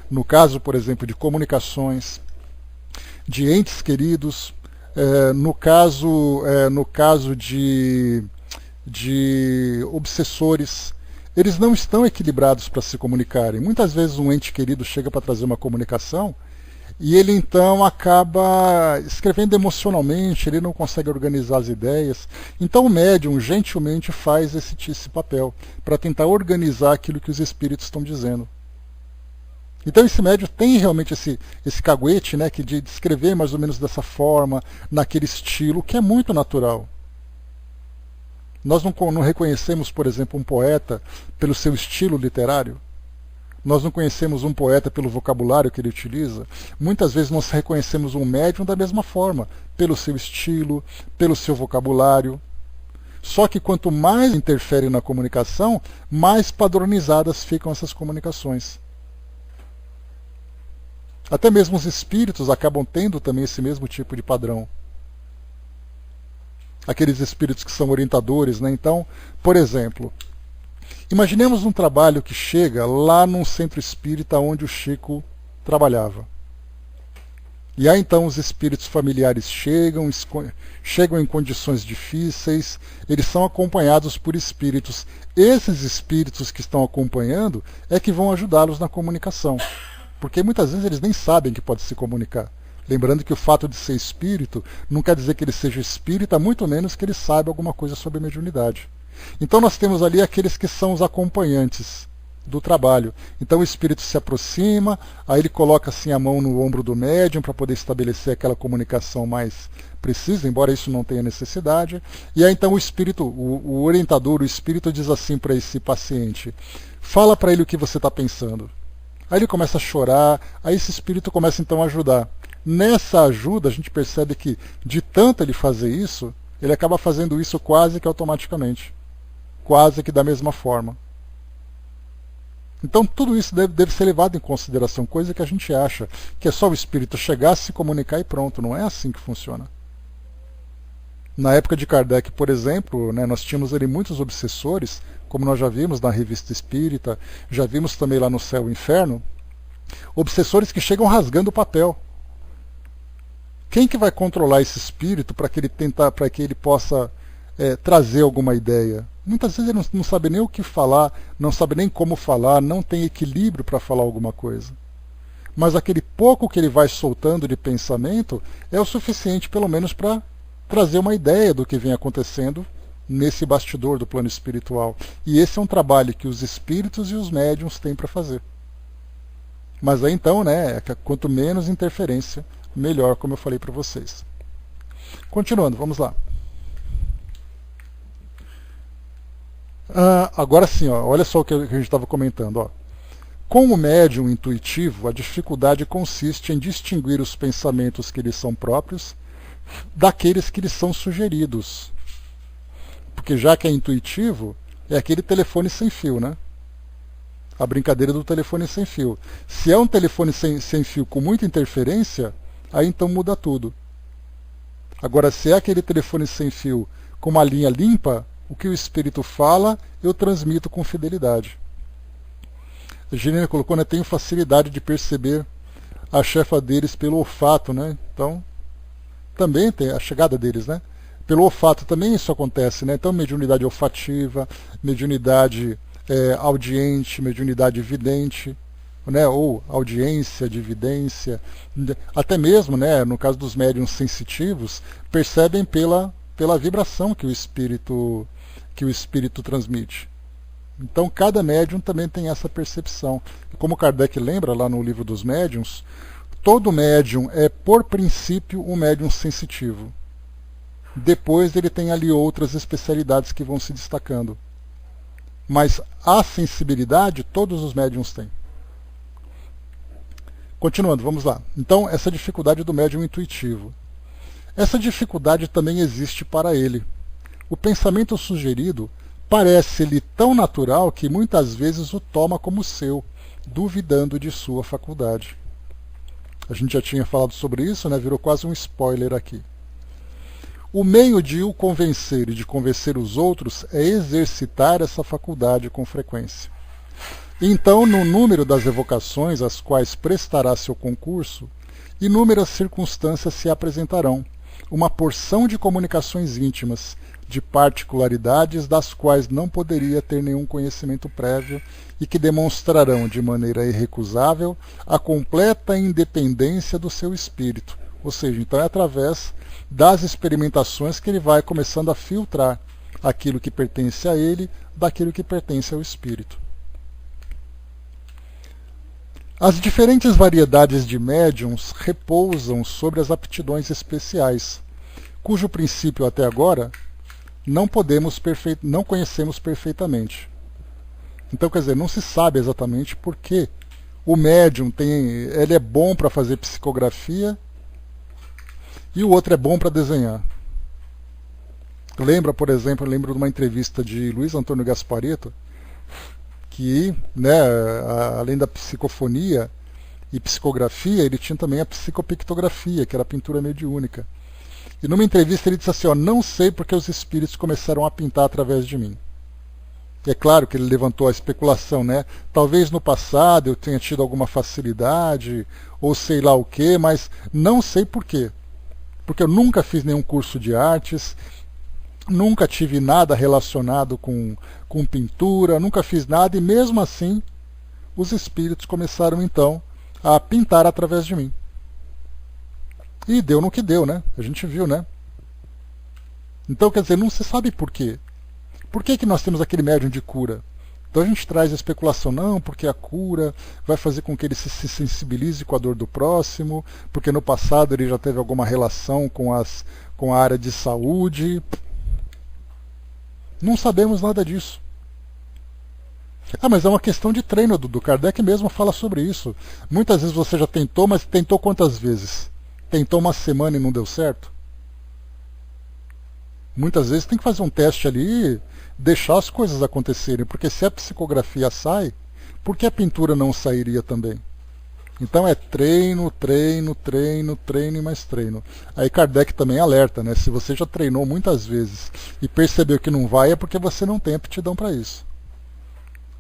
No caso, por exemplo, de comunicações, de entes queridos, no caso de obsessores, eles não estão equilibrados para se comunicarem. Muitas vezes um ente querido chega para trazer uma comunicação e ele então acaba escrevendo emocionalmente, ele não consegue organizar as ideias. Então o médium gentilmente faz esse papel para tentar organizar aquilo que os espíritos estão dizendo. Então esse médium tem realmente esse caguete, né, que de escrever mais ou menos dessa forma, naquele estilo, que é muito natural. Nós não reconhecemos, por exemplo, um poeta pelo seu estilo literário. Nós não conhecemos um poeta pelo vocabulário que ele utiliza. Muitas vezes nós reconhecemos um médium da mesma forma, pelo seu estilo, pelo seu vocabulário. Só que quanto mais interfere na comunicação, mais padronizadas ficam essas comunicações. Até mesmo os espíritos acabam tendo também esse mesmo tipo de padrão. Aqueles espíritos que são orientadores, né? Então, por exemplo, imaginemos um trabalho que chega lá num centro espírita onde o Chico trabalhava. E aí então os espíritos familiares chegam em condições difíceis, eles são acompanhados por espíritos. Esses espíritos que estão acompanhando é que vão ajudá-los na comunicação. Porque muitas vezes eles nem sabem que pode se comunicar. Lembrando que o fato de ser espírito não quer dizer que ele seja espírita, muito menos que ele saiba alguma coisa sobre mediunidade. Então nós temos ali aqueles que são os acompanhantes do trabalho. Então o espírito se aproxima, aí ele coloca assim a mão no ombro do médium para poder estabelecer aquela comunicação mais precisa, embora isso não tenha necessidade. E aí então o espírito, o orientador, o espírito diz assim para esse paciente: fala para ele o que você está pensando. Aí ele começa a chorar, aí esse espírito começa então a ajudar. Nessa ajuda a gente percebe que de tanto ele fazer isso, ele acaba fazendo isso quase que automaticamente. Quase que da mesma forma. Então tudo isso deve ser levado em consideração, coisa que a gente acha que é só o espírito chegar, se comunicar e pronto. Não é assim que funciona. Na época de Kardec, por exemplo, né, nós tínhamos ali muitos obsessores, como nós já vimos na Revista Espírita, já vimos também lá no Céu e Inferno, obsessores que chegam rasgando o papel. Quem que vai controlar esse espírito para que ele possa trazer alguma ideia? Muitas vezes ele não sabe nem o que falar, não sabe nem como falar, não tem equilíbrio para falar alguma coisa. Mas aquele pouco que ele vai soltando de pensamento é o suficiente, pelo menos, para trazer uma ideia do que vem acontecendo nesse bastidor do plano espiritual. E esse é um trabalho que os espíritos e os médiuns têm para fazer. Mas aí então, né, quanto menos interferência, melhor, como eu falei para vocês. Continuando, vamos lá. Agora sim, ó, olha só o que a gente estava comentando. Ó. Com o médium intuitivo, a dificuldade consiste em distinguir os pensamentos que lhe são próprios daqueles que lhe são sugeridos. Porque já que é intuitivo, é aquele telefone sem fio, né? A brincadeira do telefone sem fio. Se é um telefone sem fio com muita interferência, aí então muda tudo. Agora, se é aquele telefone sem fio com uma linha limpa, o que o espírito fala, eu transmito com fidelidade. A Girena colocou, né, tenho facilidade de perceber a chefa deles pelo olfato, né? Então, também tem a chegada deles, né? Pelo olfato também isso acontece, né? Então, mediunidade olfativa, mediunidade audiente, mediunidade vidente. né, ou audiência, dividência, até mesmo, né, no caso dos médiums sensitivos, percebem pela vibração que o espírito transmite. Então cada médium também tem essa percepção. Como Kardec lembra lá no livro dos médiuns, todo médium é, por princípio, um médium sensitivo. Depois ele tem ali outras especialidades que vão se destacando. Mas a sensibilidade todos os médiums têm. Continuando, vamos lá. Então, essa dificuldade do médium intuitivo. Essa dificuldade também existe para ele. O pensamento sugerido parece-lhe tão natural que muitas vezes o toma como seu, duvidando de sua faculdade. A gente já tinha falado sobre isso, né? Virou quase um spoiler aqui. O meio de o convencer e de convencer os outros é exercitar essa faculdade com frequência. Então, no número das evocações às quais prestará seu concurso, inúmeras circunstâncias se apresentarão, uma porção de comunicações íntimas, de particularidades das quais não poderia ter nenhum conhecimento prévio e que demonstrarão de maneira irrecusável a completa independência do seu espírito. Ou seja, então é através das experimentações que ele vai começando a filtrar aquilo que pertence a ele daquilo que pertence ao espírito. As diferentes variedades de médiums repousam sobre as aptidões especiais, cujo princípio até agora não conhecemos perfeitamente. Então, quer dizer, não se sabe exatamente por que o médium ele é bom para fazer psicografia e o outro é bom para desenhar. Lembra, por exemplo, eu lembro de uma entrevista de Luiz Antônio Gasparetto, que, né, além da psicofonia e psicografia, ele tinha também a psicopictografia, que era a pintura mediúnica. E numa entrevista ele disse assim, não sei porque os espíritos começaram a pintar através de mim. E é claro que ele levantou a especulação, né? Talvez no passado eu tenha tido alguma facilidade, ou sei lá o quê, mas não sei por quê. Porque eu nunca fiz nenhum curso de artes, nunca tive nada relacionado com pintura, nunca fiz nada, e mesmo assim os espíritos começaram então a pintar através de mim. E deu no que deu, né? A gente viu, né? Então, quer dizer, não se sabe por quê. Por que nós temos aquele médium de cura? Então a gente traz a especulação, não, porque a cura vai fazer com que ele se sensibilize com a dor do próximo, porque no passado ele já teve alguma relação com a área de saúde. Não sabemos nada disso. Mas é uma questão de treino, Dudu. Kardec mesmo fala sobre isso. Muitas vezes você já tentou, mas tentou quantas vezes? Tentou uma semana e não deu certo? Muitas vezes tem que fazer um teste ali e deixar as coisas acontecerem, porque se a psicografia sai, por que a pintura não sairia também? Então é treino, treino, treino, treino e mais treino. Aí Kardec também alerta, né? Se você já treinou muitas vezes e percebeu que não vai, é porque você não tem aptidão para isso.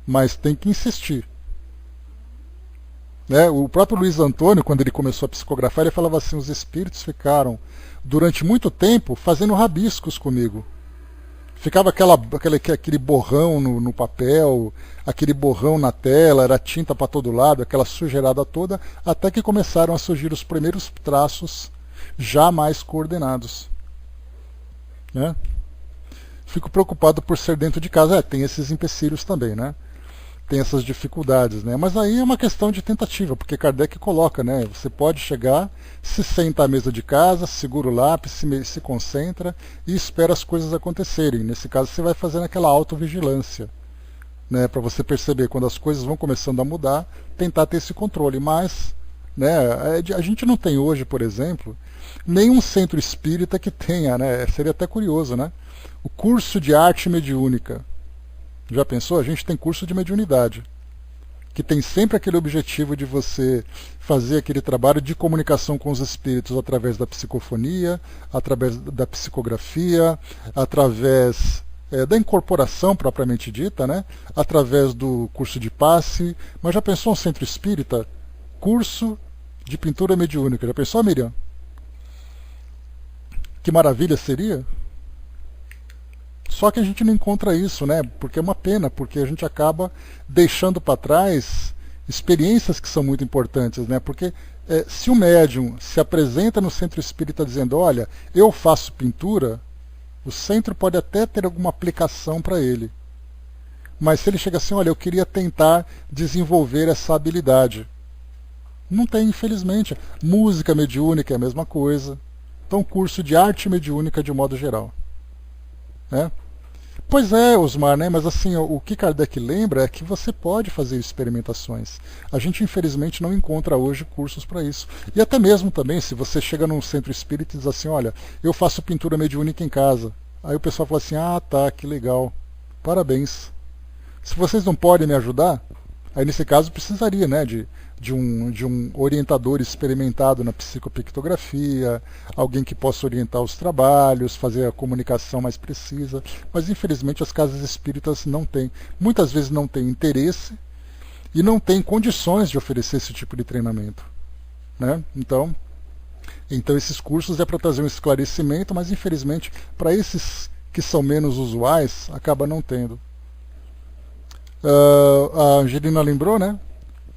Mas tem que insistir. Né? O próprio Luiz Antônio, quando ele começou a psicografar, ele falava assim, os espíritos ficaram durante muito tempo fazendo rabiscos comigo. Ficava aquele borrão no papel, aquele borrão na tela, era tinta para todo lado, aquela sujeirada toda, até que começaram a surgir os primeiros traços já mais coordenados. Né? Fico preocupado por ser dentro de casa. Tem esses empecilhos também, né? Tem essas dificuldades, né? Mas aí é uma questão de tentativa, porque Kardec coloca, né? Você pode chegar, se senta à mesa de casa, segura o lápis, se concentra e espera as coisas acontecerem. Nesse caso você vai fazendo aquela autovigilância, né? Para você perceber quando as coisas vão começando a mudar, tentar ter esse controle. Mas, né? A gente não tem hoje, por exemplo, nenhum centro espírita que tenha, né? Seria até curioso, né? O curso de arte mediúnica. Já pensou? A gente tem curso de mediunidade, que tem sempre aquele objetivo de você fazer aquele trabalho de comunicação com os espíritos através da psicofonia, através da psicografia, através da incorporação propriamente dita, né? Através do curso de passe. Mas já pensou um centro espírita? Curso de pintura mediúnica. Já pensou, Miriam? Que maravilha seria? Só que a gente não encontra isso, né? Porque é uma pena, porque a gente acaba deixando para trás Experiências que são muito importantes, né? Porque se o médium se apresenta no centro espírita dizendo, olha, eu faço pintura, o centro pode até ter alguma aplicação para ele. Mas se ele chega assim, olha, eu queria tentar desenvolver essa habilidade. Não tem, infelizmente. Música mediúnica é a mesma coisa. Então, curso de arte mediúnica de modo geral. Né? Pois é, Osmar, né? Mas assim, o que Kardec lembra é que você pode fazer experimentações. A gente, infelizmente, não encontra hoje cursos para isso. E até mesmo também, se você chega num centro espírita e diz assim, olha, eu faço pintura mediúnica em casa. Aí o pessoal fala assim, ah, tá, que legal. Parabéns. Se vocês não podem me ajudar, aí nesse caso precisaria, né, de um orientador experimentado na psicopictografia, alguém que possa orientar os trabalhos, fazer a comunicação mais precisa, mas infelizmente as casas espíritas não têm, muitas vezes não têm interesse e não têm condições de oferecer esse tipo de treinamento. Né? Então esses cursos é para trazer um esclarecimento, mas infelizmente para esses que são menos usuais, acaba não tendo. A Angelina lembrou, né?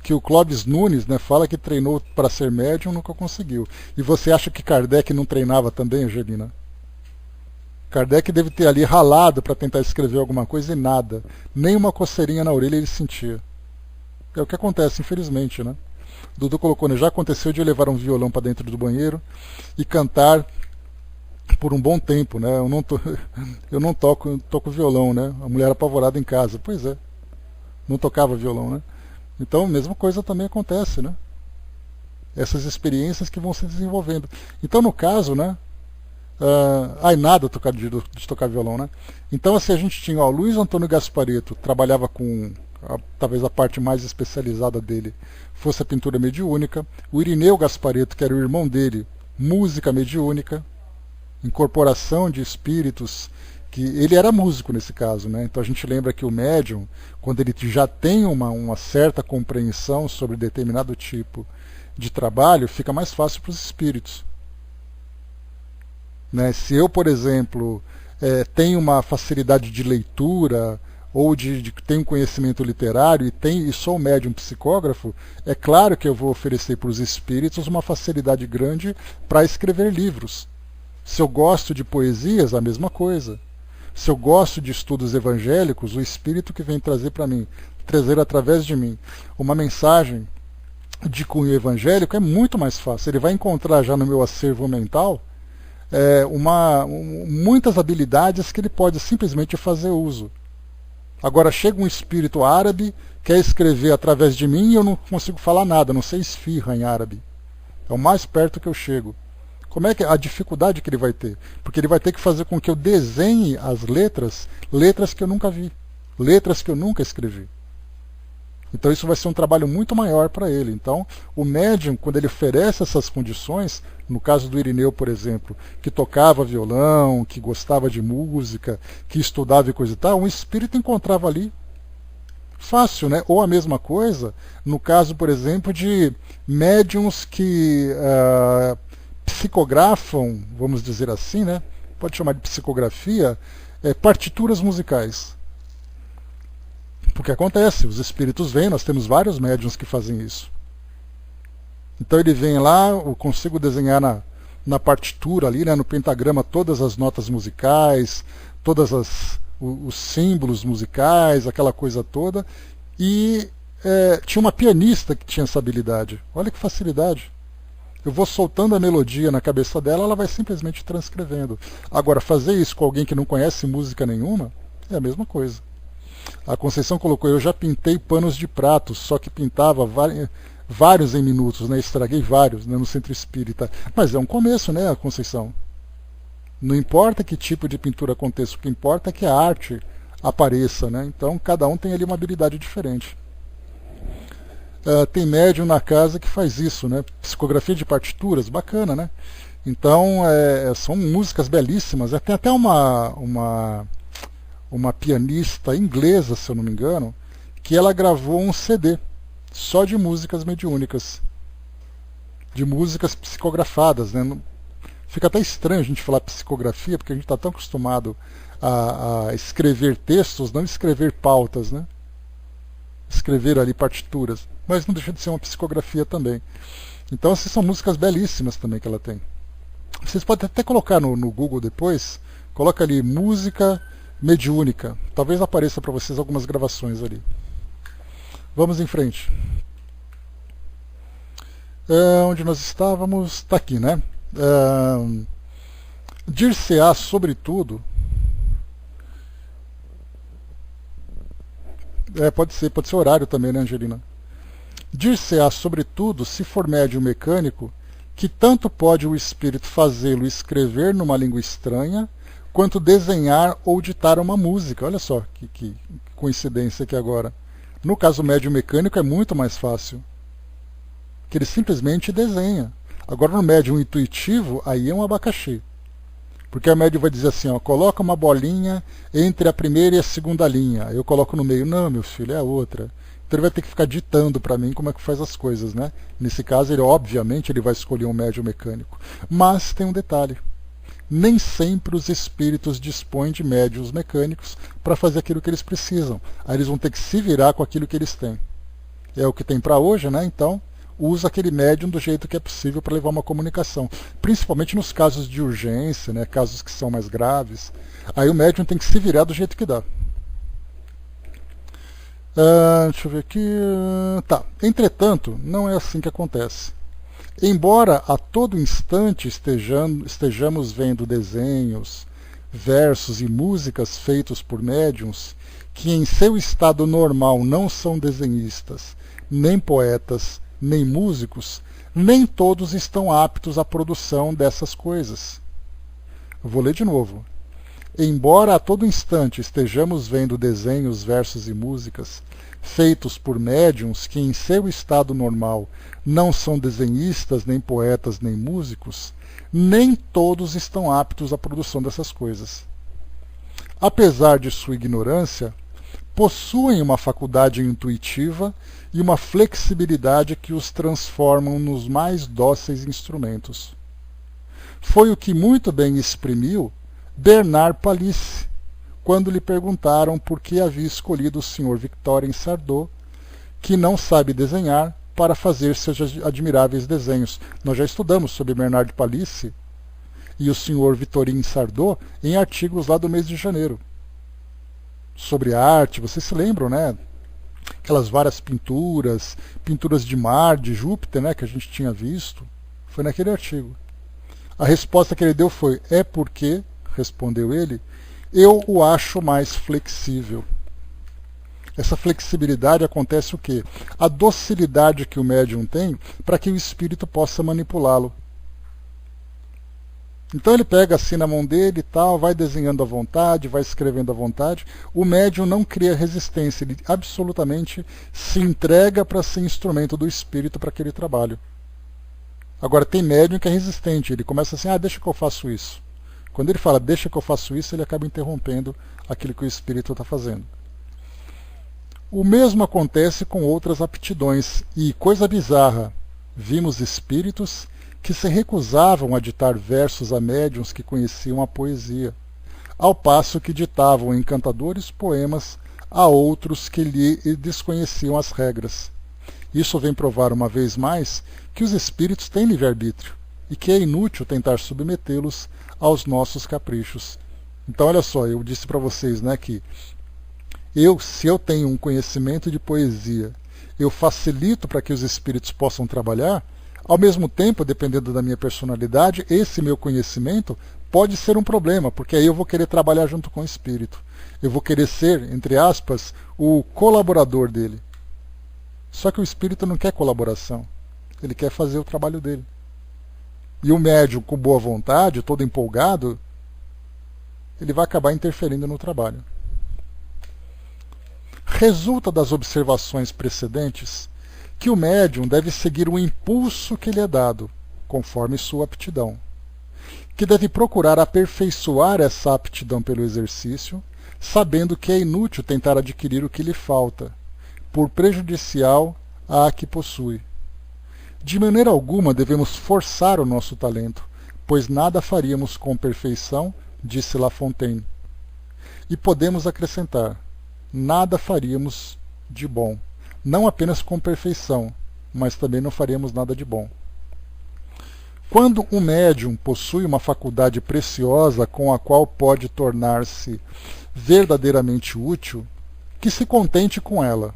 Que o Clóvis Nunes, né, fala que treinou para ser médium, nunca conseguiu. E você acha que Kardec não treinava também, Angelina? Kardec deve ter ali ralado para tentar escrever alguma coisa e nada. Nem uma coceirinha na orelha ele sentia. É o que acontece, infelizmente, né? Dudu colocou, né, já aconteceu de eu levar um violão para dentro do banheiro e cantar por um bom tempo, né? Eu não toco violão, né? A mulher apavorada em casa. Pois é. Não tocava violão, né? Então, a mesma coisa também acontece, né? Essas experiências que vão se desenvolvendo. Então, no caso, né? Nada de tocar violão, né? Então, assim, a gente tinha, ó, Luiz Antônio Gasparetto, trabalhava com, talvez a parte mais especializada dele fosse a pintura mediúnica. O Irineu Gasparetto, que era o irmão dele, música mediúnica, incorporação de espíritos, que ele era músico nesse caso, né? Então a gente lembra que o médium, quando ele já tem uma certa compreensão sobre determinado tipo de trabalho, fica mais fácil para os espíritos. Né? Se eu, por exemplo, tenho uma facilidade de leitura ou tenho conhecimento literário e sou médium psicógrafo, é claro que eu vou oferecer para os espíritos uma facilidade grande para escrever livros. Se eu gosto de poesias, a mesma coisa. Se eu gosto de estudos evangélicos, o Espírito que vem trazer para mim, trazer através de mim uma mensagem de cunho evangélico é muito mais fácil. Ele vai encontrar já no meu acervo mental muitas habilidades que ele pode simplesmente fazer uso. Agora chega um espírito árabe, quer escrever através de mim e eu não consigo falar nada, não sei esfirra em árabe. É o mais perto que eu chego. Como é que a dificuldade que ele vai ter? Porque ele vai ter que fazer com que eu desenhe as letras que eu nunca vi, letras que eu nunca escrevi. Então isso vai ser um trabalho muito maior para ele. Então o médium, quando ele oferece essas condições, no caso do Irineu, por exemplo, que tocava violão, que gostava de música, que estudava e coisa e tal, um espírito encontrava ali fácil, né? Ou a mesma coisa, no caso, por exemplo, de médiums que psicografam, vamos dizer assim, né? Pode chamar de psicografia, partituras musicais. Porque acontece, os espíritos vêm, nós temos vários médiuns que fazem isso. Então ele vem lá, eu consigo desenhar na partitura ali, né, no pentagrama, todas as notas musicais, todos os símbolos musicais, aquela coisa toda. E tinha uma pianista que tinha essa habilidade. Olha que facilidade. Eu vou soltando a melodia na cabeça dela, ela vai simplesmente transcrevendo. Agora, fazer isso com alguém que não conhece música nenhuma, é a mesma coisa. A Conceição colocou, eu já pintei panos de pratos, só que pintava vários em minutos, né? Estraguei vários, né, no centro espírita. Mas é um começo, né, Conceição? Não importa que tipo de pintura aconteça, o que importa é que a arte apareça, né? Então cada um tem ali uma habilidade diferente. Tem médium na casa que faz isso, né? Psicografia de partituras, bacana, né? Então são músicas belíssimas. Tem até uma pianista inglesa, se eu não me engano, que ela gravou um CD só de músicas mediúnicas, de músicas psicografadas, né? Fica até estranho a gente falar psicografia, porque a gente está tão acostumado a escrever textos, não escrever pautas, né? Escrever ali partituras. mas não deixa de ser uma psicografia também. Então essas são músicas belíssimas também que ela tem. Vocês podem até colocar no Google depois, coloca ali música mediúnica, talvez apareça para vocês algumas gravações ali. Vamos em frente. Onde nós estávamos? Está aqui, né? Dir-se-á, sobretudo, pode ser horário também, né, Angelina? Dir-se-á, sobretudo, se for médium mecânico, que tanto pode o espírito fazê-lo escrever numa língua estranha, quanto desenhar ou ditar uma música. Olha só que coincidência aqui agora. No caso médium mecânico é muito mais fácil, que ele simplesmente desenha. Agora no médium intuitivo, aí é um abacaxi. Porque o médium vai dizer assim, ó, coloca uma bolinha entre a primeira e a segunda linha. Eu coloco no meio, não, meu filho, é a outra. Então ele vai ter que ficar ditando para mim como é que faz as coisas, né? Nesse caso, ele obviamente ele vai escolher um médium mecânico. Mas tem um detalhe. Nem sempre os espíritos dispõem de médiuns mecânicos para fazer aquilo que eles precisam. Aí eles vão ter que se virar com aquilo que eles têm. É o que tem para hoje, né? Então, usa aquele médium do jeito que é possível para levar uma comunicação. Principalmente nos casos de urgência, né? Casos que são mais graves. Aí o médium tem que se virar do jeito que dá. Deixa eu ver aqui. Tá. Entretanto, não é assim que acontece. Embora a todo instante estejamos vendo desenhos, versos e músicas feitos por médiuns que em seu estado normal não são desenhistas, nem poetas, nem músicos, nem todos estão aptos à produção dessas coisas. Eu vou ler de novo. Embora a todo instante estejamos vendo desenhos, versos e músicas feitos por médiuns que em seu estado normal não são desenhistas, nem poetas, nem músicos, nem todos estão aptos à produção dessas coisas. Apesar de sua ignorância, possuem uma faculdade intuitiva e uma flexibilidade que os transformam nos mais dóceis instrumentos. Foi o que muito bem exprimiu Bernard Palissy, quando lhe perguntaram por que havia escolhido o Sr. Victorien Sardou, que não sabe desenhar, para fazer seus admiráveis desenhos. Nós já estudamos sobre Bernard Palissy e o Sr. Victorien Sardou em artigos lá do mês de janeiro. Sobre arte, vocês se lembram, né? Aquelas várias pinturas de Mar, de Júpiter, né, que a gente tinha visto. Foi naquele artigo. A resposta que ele deu foi, é porque, respondeu ele, eu o acho mais flexível. Essa flexibilidade acontece o quê? A docilidade que o médium tem para que o espírito possa manipulá-lo. Então ele pega assim na mão dele e tal, vai desenhando à vontade, vai escrevendo à vontade. O médium não cria resistência, ele absolutamente se entrega para ser instrumento do espírito para aquele trabalho. Agora tem médium que é resistente, ele começa assim, deixa que eu faço isso. Quando ele fala, deixa que eu faço isso, ele acaba interrompendo aquilo que o espírito está fazendo. O mesmo acontece com outras aptidões, e, coisa bizarra, vimos espíritos que se recusavam a ditar versos a médiuns que conheciam a poesia, ao passo que ditavam encantadores poemas a outros que lhe desconheciam as regras. Isso vem provar uma vez mais que os espíritos têm livre-arbítrio, e que é inútil tentar submetê-los aos nossos caprichos. Então, olha só, eu disse para vocês, né, que se eu tenho um conhecimento de poesia, eu facilito para que os espíritos possam trabalhar, ao mesmo tempo, dependendo da minha personalidade, esse meu conhecimento pode ser um problema, porque aí eu vou querer trabalhar junto com o espírito. Eu vou querer ser, entre aspas, o colaborador dele. Só que o espírito não quer colaboração, ele quer fazer o trabalho dele. E o médium, com boa vontade, todo empolgado, ele vai acabar interferindo no trabalho. Resulta das observações precedentes que o médium deve seguir o impulso que lhe é dado, conforme sua aptidão, que deve procurar aperfeiçoar essa aptidão pelo exercício, sabendo que é inútil tentar adquirir o que lhe falta, por prejudicial à que possui. De maneira alguma devemos forçar o nosso talento, pois nada faríamos com perfeição, disse La Fontaine. E podemos acrescentar, nada faríamos de bom, não apenas com perfeição, mas também não faríamos nada de bom. Quando um médium possui uma faculdade preciosa com a qual pode tornar-se verdadeiramente útil, que se contente com ela,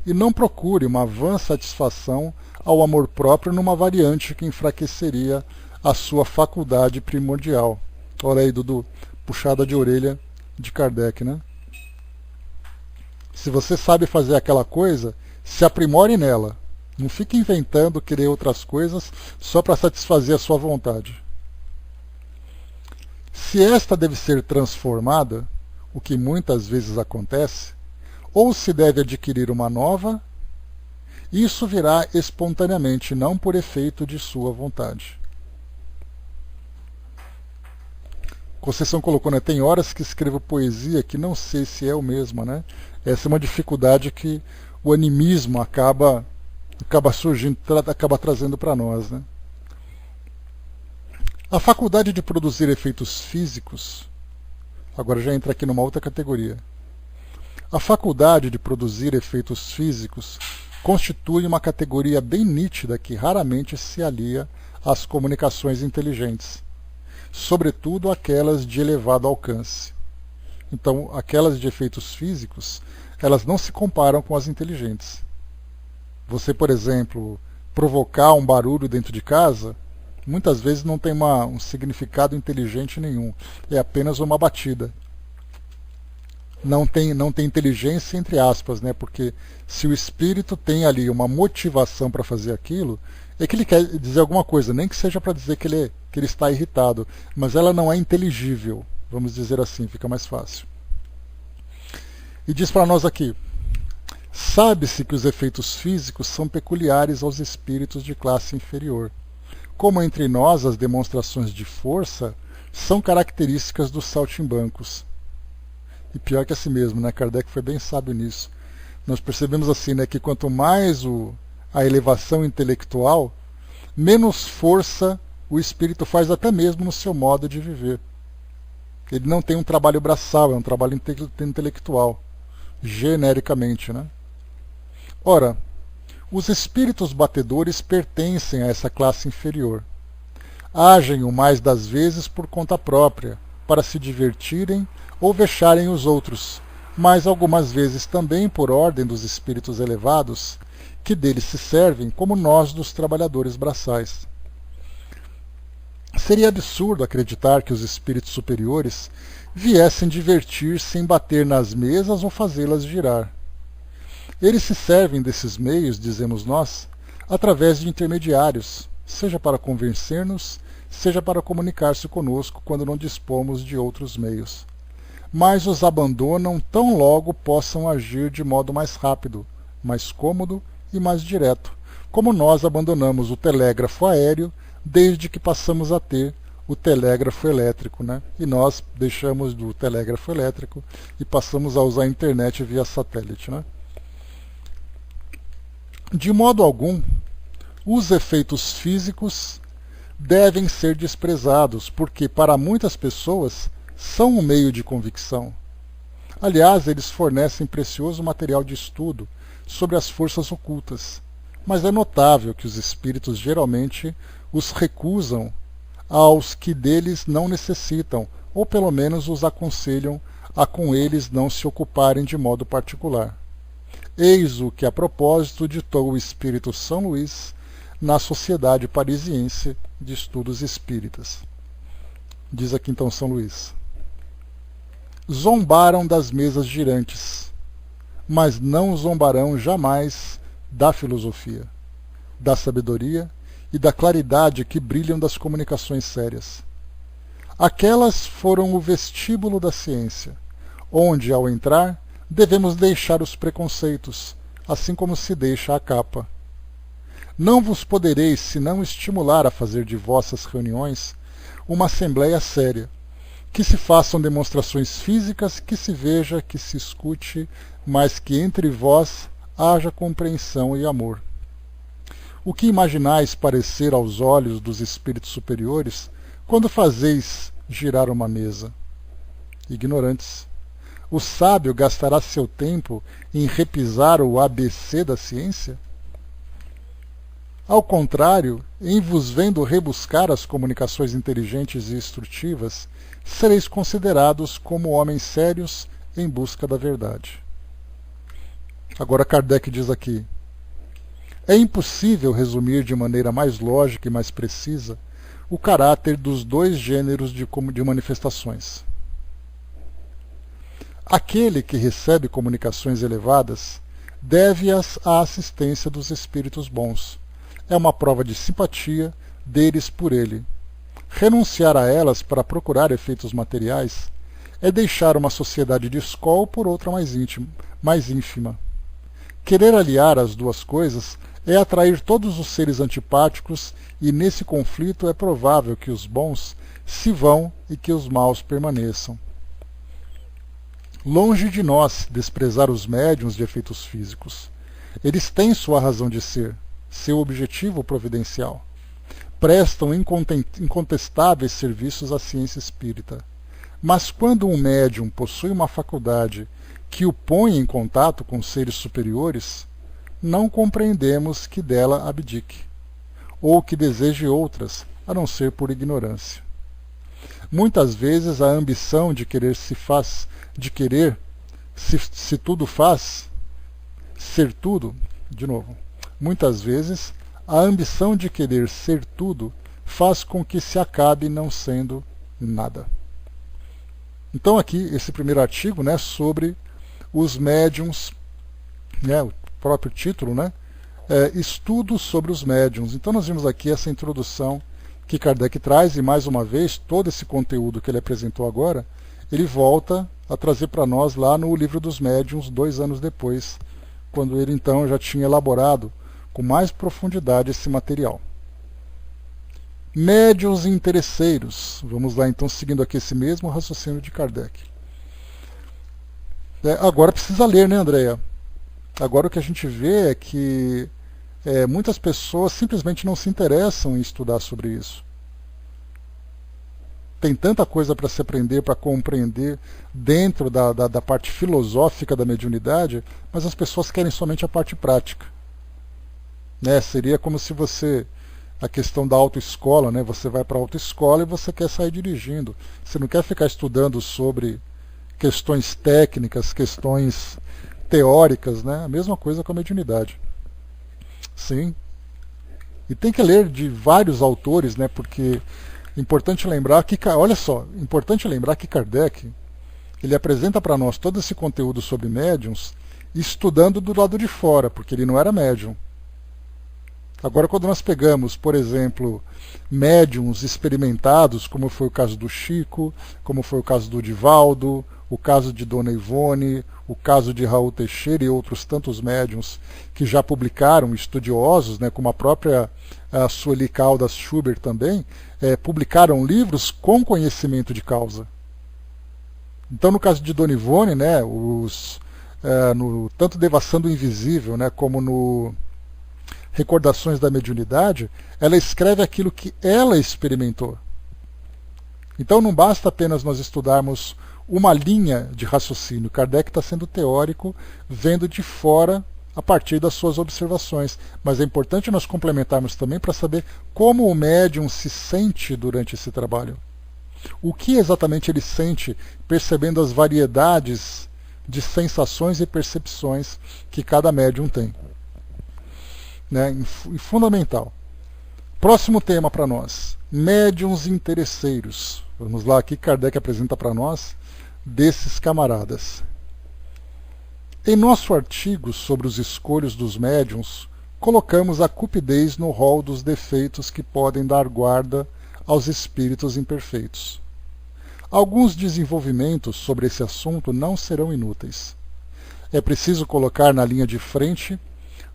e não procure uma vã satisfação ao amor próprio numa variante que enfraqueceria a sua faculdade primordial. Olha aí, Dudu, puxada de orelha de Kardec, né? Se você sabe fazer aquela coisa, se aprimore nela. Não fique inventando, querer outras coisas só para satisfazer a sua vontade. Se esta deve ser transformada, o que muitas vezes acontece, ou se deve adquirir uma nova, isso virá espontaneamente, não por efeito de sua vontade. Conceição colocou, né? Tem horas que escrevo poesia que não sei se é o mesmo, né? Essa é uma dificuldade que o animismo acaba surgindo, acaba trazendo para nós, né? A faculdade de produzir efeitos físicos, agora já entra aqui numa outra categoria. A faculdade de produzir efeitos físicos constitui uma categoria bem nítida que raramente se alia às comunicações inteligentes, sobretudo aquelas de elevado alcance. Então, aquelas de efeitos físicos, elas não se comparam com as inteligentes. Você, por exemplo, provocar um barulho dentro de casa, muitas vezes não tem um significado inteligente nenhum, é apenas uma batida. Não tem inteligência entre aspas, né? Porque se o espírito tem ali uma motivação para fazer aquilo, é que ele quer dizer alguma coisa, nem que seja para dizer que ele está irritado, mas ela não é inteligível, vamos dizer assim, fica mais fácil. E diz para nós aqui, sabe-se que os efeitos físicos são peculiares aos espíritos de classe inferior, como entre nós as demonstrações de força são características dos saltimbancos. E pior que assim mesmo, né? Kardec foi bem sábio nisso. Nós percebemos assim, né, que quanto mais a elevação intelectual, menos força o espírito faz até mesmo no seu modo de viver. Ele não tem um trabalho braçal, é um trabalho intelectual, genericamente, né? Ora, os espíritos batedores pertencem a essa classe inferior. Agem o mais das vezes por conta própria, para se divertirem ou vexarem os outros, mas algumas vezes também por ordem dos espíritos elevados, que deles se servem como nós dos trabalhadores braçais. Seria absurdo acreditar que os espíritos superiores viessem divertir-se em bater nas mesas ou fazê-las girar. Eles se servem desses meios, dizemos nós, através de intermediários, seja para convencer-nos, seja para comunicar-se conosco quando não dispomos de outros meios. Mas os abandonam tão logo possam agir de modo mais rápido, mais cômodo e mais direto, como nós abandonamos o telégrafo aéreo desde que passamos a ter o telégrafo elétrico, né? E nós deixamos do telégrafo elétrico e passamos a usar a internet via satélite, né? De modo algum, os efeitos físicos devem ser desprezados, porque para muitas pessoas são um meio de convicção. Aliás, eles fornecem precioso material de estudo sobre as forças ocultas, mas é notável que os espíritos geralmente os recusam aos que deles não necessitam, ou pelo menos os aconselham a com eles não se ocuparem de modo particular. Eis o que a propósito ditou o espírito São Luís na Sociedade Parisiense de Estudos Espíritas. Diz aqui então São Luís: zombaram das mesas girantes, mas não zombarão jamais da filosofia, da sabedoria e da claridade que brilham das comunicações sérias. Aquelas foram o vestíbulo da ciência, onde, ao entrar, devemos deixar os preconceitos, assim como se deixa a capa. Não vos podereis senão estimular a fazer de vossas reuniões uma assembleia séria, que se façam demonstrações físicas, que se veja, que se escute, mas que entre vós haja compreensão e amor. O que imaginais parecer aos olhos dos espíritos superiores quando fazeis girar uma mesa? Ignorantes. O sábio gastará seu tempo em repisar o ABC da ciência? Ao contrário, em vos vendo rebuscar as comunicações inteligentes e instrutivas, sereis considerados como homens sérios em busca da verdade. Agora Kardec diz aqui: é impossível resumir de maneira mais lógica e mais precisa o caráter dos dois gêneros de manifestações. Aquele que recebe comunicações elevadas deve-as à assistência dos espíritos bons. É uma prova de simpatia deles por ele. Renunciar a elas para procurar efeitos materiais é deixar uma sociedade de escola por outra mais ínfima. Querer aliar as duas coisas é atrair todos os seres antipáticos, e nesse conflito é provável que os bons se vão e que os maus permaneçam. Longe de nós desprezar os médiuns de efeitos físicos. Eles têm sua razão de ser, seu objetivo providencial. Prestam incontestáveis serviços à ciência espírita. Mas quando um médium possui uma faculdade que o põe em contato com seres superiores, não compreendemos que dela abdique, ou que deseje outras, a não ser por ignorância. Muitas vezes a ambição de querer se tudo faz, ser tudo, muitas vezes a ambição de querer ser tudo faz com que se acabe não sendo nada. Então aqui, esse primeiro artigo, né, sobre os médiuns, né, o próprio título, né, estudos sobre os médiuns. Então nós vimos aqui essa introdução que Kardec traz, e mais uma vez, todo esse conteúdo que ele apresentou agora, ele volta a trazer para nós lá no Livro dos Médiuns, 2 anos depois, quando ele então já tinha elaborado com mais profundidade esse material. Médiuns interesseiros. Vamos lá então, seguindo aqui esse mesmo raciocínio de Kardec. Agora precisa ler, né, Andréia? Agora o que a gente vê é que muitas pessoas simplesmente não se interessam em estudar sobre isso. Tem tanta coisa para se aprender, para compreender dentro da parte filosófica da mediunidade, mas as pessoas querem somente a parte prática. Né? Seria como se você... A questão da autoescola, né? Você vai para a autoescola e você quer sair dirigindo. Você não quer ficar estudando sobre questões técnicas, questões teóricas, né? A mesma coisa com a mediunidade. Sim. E tem que ler de vários autores, né? Porque é importante lembrar que, olha só, importante lembrar que Kardec, ele apresenta para nós todo esse conteúdo sobre médiuns estudando do lado de fora, porque ele não era médium. Agora, quando nós pegamos, por exemplo, médiuns experimentados, como foi o caso do Chico, como foi o caso do Divaldo, o caso de Dona Ivone, o caso de Raul Teixeira e outros tantos médiuns que já publicaram, estudiosos, né, como a própria Sueli Caldas Schubert também, publicaram livros com conhecimento de causa. Então, no caso de Dona Ivone, né, tanto Devassando o Invisível, né, como no Recordações da Mediunidade, ela escreve aquilo que ela experimentou. Então não basta apenas nós estudarmos uma linha de raciocínio. Kardec está sendo teórico, vendo de fora a partir das suas observações. Mas é importante nós complementarmos também para saber como o médium se sente durante esse trabalho. O que exatamente ele sente, percebendo as variedades de sensações e percepções que cada médium tem. Né, e fundamental. Próximo tema para nós, médiuns interesseiros. Vamos lá, aqui Kardec apresenta para nós desses camaradas. Em nosso artigo sobre os escolhos dos médiuns, colocamos a cupidez no rol dos defeitos que podem dar guarda aos espíritos imperfeitos. Alguns desenvolvimentos sobre esse assunto não serão inúteis. É preciso colocar na linha de frente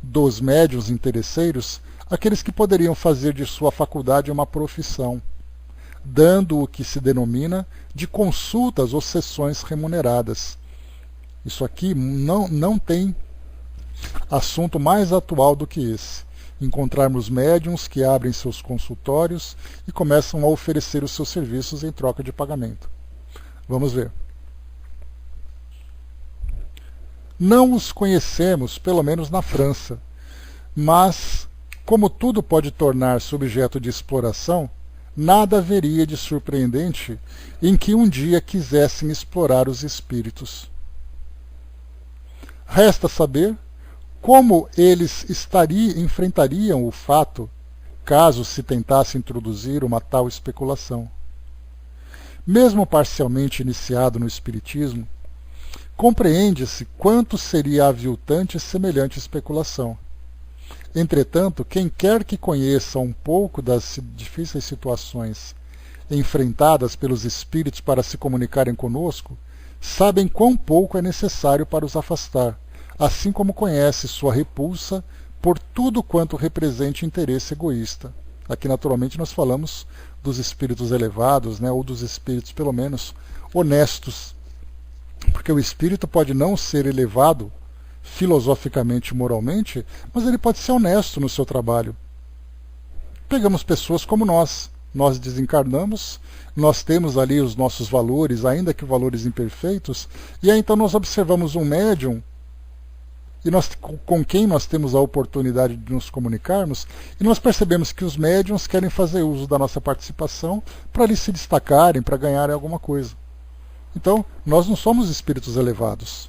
dos médiuns interesseiros aqueles que poderiam fazer de sua faculdade uma profissão, dando o que se denomina de consultas ou sessões remuneradas. Isso aqui não tem assunto mais atual do que esse. Encontrarmos médiuns que abrem seus consultórios e começam a oferecer os seus serviços em troca de pagamento. Vamos ver. Não os conhecemos, pelo menos na França, mas, como tudo pode tornar-se objeto de exploração, nada haveria de surpreendente em que um dia quisessem explorar os espíritos. Resta saber como eles enfrentariam o fato caso se tentasse introduzir uma tal especulação. Mesmo parcialmente iniciado no Espiritismo, compreende-se quanto seria aviltante semelhante especulação. Entretanto, quem quer que conheça um pouco das difíceis situações enfrentadas pelos espíritos para se comunicarem conosco, sabem quão pouco é necessário para os afastar, assim como conhece sua repulsa por tudo quanto represente interesse egoísta. Aqui, naturalmente, nós falamos dos espíritos elevados, ou dos espíritos, pelo menos, honestos. Porque o espírito pode não ser elevado filosoficamente e moralmente, mas ele pode ser honesto no seu trabalho. Pegamos pessoas como nós desencarnamos, nós temos ali os nossos valores, ainda que valores imperfeitos, e aí então nós observamos um médium e com quem nós temos a oportunidade de nos comunicarmos, e nós percebemos que os médiuns querem fazer uso da nossa participação para ali se destacarem, para ganharem alguma coisa. Então, nós não somos espíritos elevados.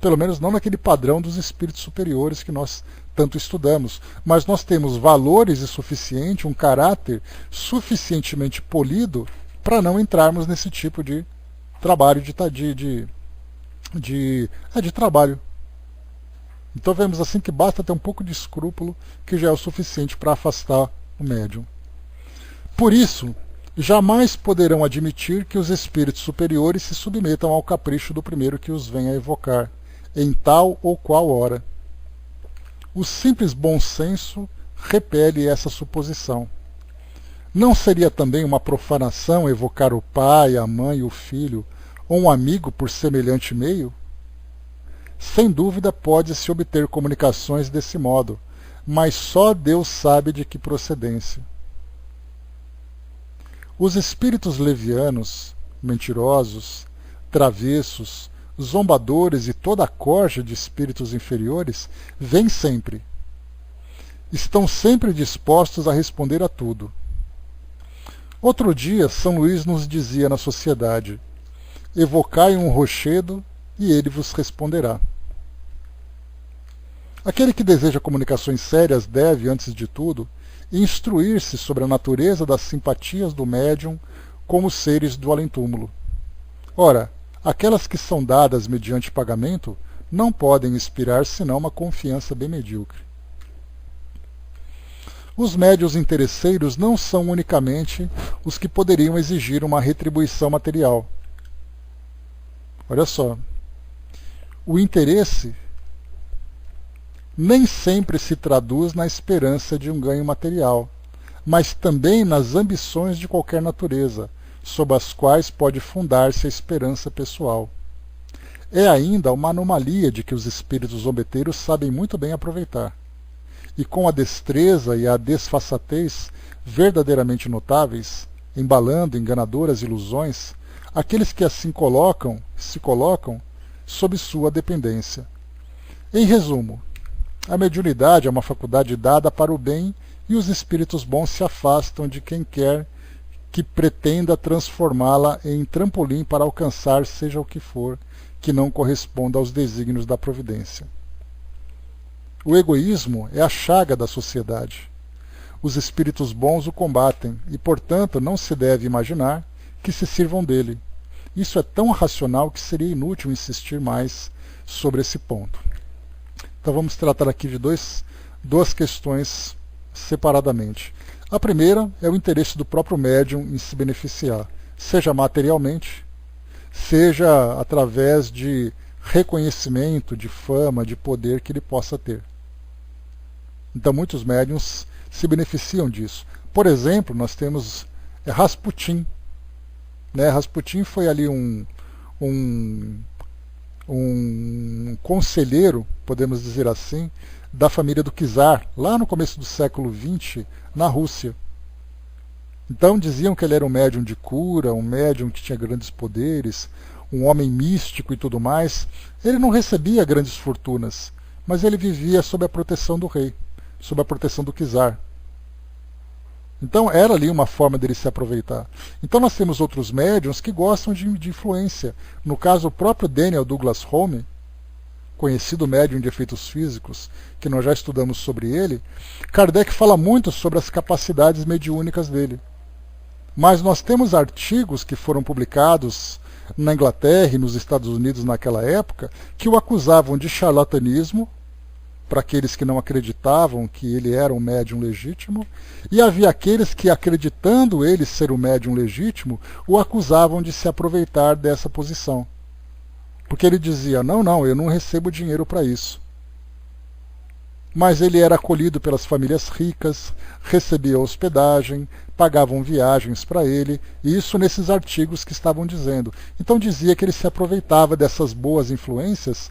Pelo menos não naquele padrão dos espíritos superiores que nós tanto estudamos. Mas nós temos valores o suficiente, um caráter suficientemente polido para não entrarmos nesse tipo de trabalho, de trabalho. Então vemos assim que basta ter um pouco de escrúpulo que já é o suficiente para afastar o médium. Por isso, jamais poderão admitir que os espíritos superiores se submetam ao capricho do primeiro que os venha a evocar, em tal ou qual hora. O simples bom senso repele essa suposição. Não seria também uma profanação evocar o pai, a mãe, o filho, ou um amigo por semelhante meio? Sem dúvida pode-se obter comunicações desse modo, mas só Deus sabe de que procedência. Os espíritos levianos, mentirosos, travessos, zombadores e toda a corja de espíritos inferiores vêm sempre. Estão sempre dispostos a responder a tudo. Outro dia, São Luís nos dizia na sociedade: evocai um rochedo e ele vos responderá. Aquele que deseja comunicações sérias deve, antes de tudo, instruir-se sobre a natureza das simpatias do médium com os seres do além-túmulo. Ora, aquelas que são dadas mediante pagamento não podem inspirar senão uma confiança bem medíocre. Os médiuns interesseiros não são unicamente os que poderiam exigir uma retribuição material. Olha só, o interesse nem sempre se traduz na esperança de um ganho material, mas também nas ambições de qualquer natureza, sob as quais pode fundar-se a esperança pessoal. É ainda uma anomalia de que os espíritos zombeteiros sabem muito bem aproveitar, e com a destreza e a desfaçatez verdadeiramente notáveis, embalando enganadoras ilusões, aqueles que assim se colocam sob sua dependência. Em resumo, a mediunidade é uma faculdade dada para o bem e os espíritos bons se afastam de quem quer que pretenda transformá-la em trampolim para alcançar seja o que for que não corresponda aos desígnios da providência. O egoísmo é a chaga da sociedade. Os espíritos bons o combatem e, portanto, não se deve imaginar que se sirvam dele. Isso é tão racional que seria inútil insistir mais sobre esse ponto. Então vamos tratar aqui de duas questões separadamente. A primeira é o interesse do próprio médium em se beneficiar, seja materialmente, seja através de reconhecimento, de fama, de poder que ele possa ter. Então muitos médiuns se beneficiam disso. Por exemplo, nós temos Rasputin. Rasputin foi ali um conselheiro, podemos dizer assim, da família do czar, lá no começo do século XX, na Rússia. Então diziam que ele era um médium de cura, um médium que tinha grandes poderes, um homem místico e tudo mais, ele não recebia grandes fortunas, mas ele vivia sob a proteção do rei, sob a proteção do czar. Então era ali uma forma dele se aproveitar. Então nós temos outros médiuns que gostam de influência. No caso, o próprio Daniel Douglas Home, conhecido médium de efeitos físicos, que nós já estudamos sobre ele, Kardec fala muito sobre as capacidades mediúnicas dele. Mas nós temos artigos que foram publicados na Inglaterra e nos Estados Unidos naquela época, que o acusavam de charlatanismo, para aqueles que não acreditavam que ele era um médium legítimo, e havia aqueles que, acreditando ele ser um médium legítimo, o acusavam de se aproveitar dessa posição. Porque ele dizia, não, eu não recebo dinheiro para isso. Mas ele era acolhido pelas famílias ricas, recebia hospedagem, pagavam viagens para ele, e isso nesses artigos que estavam dizendo. Então dizia que ele se aproveitava dessas boas influências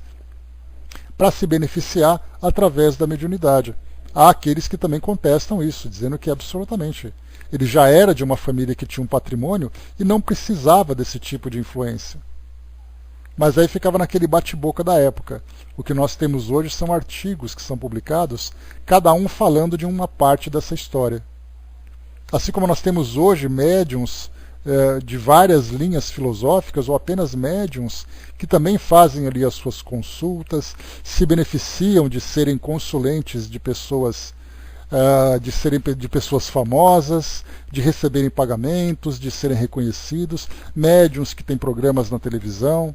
para se beneficiar através da mediunidade. Há aqueles que também contestam isso, dizendo que absolutamente ele já era de uma família que tinha um patrimônio e não precisava desse tipo de influência. Mas aí ficava naquele bate-boca da época. O que nós temos hoje são artigos que são publicados, cada um falando de uma parte dessa história. Assim como nós temos hoje médiuns de várias linhas filosóficas, ou apenas médiuns, que também fazem ali as suas consultas, se beneficiam de serem consulentes de pessoas, de pessoas famosas, de receberem pagamentos, de serem reconhecidos, médiuns que têm programas na televisão.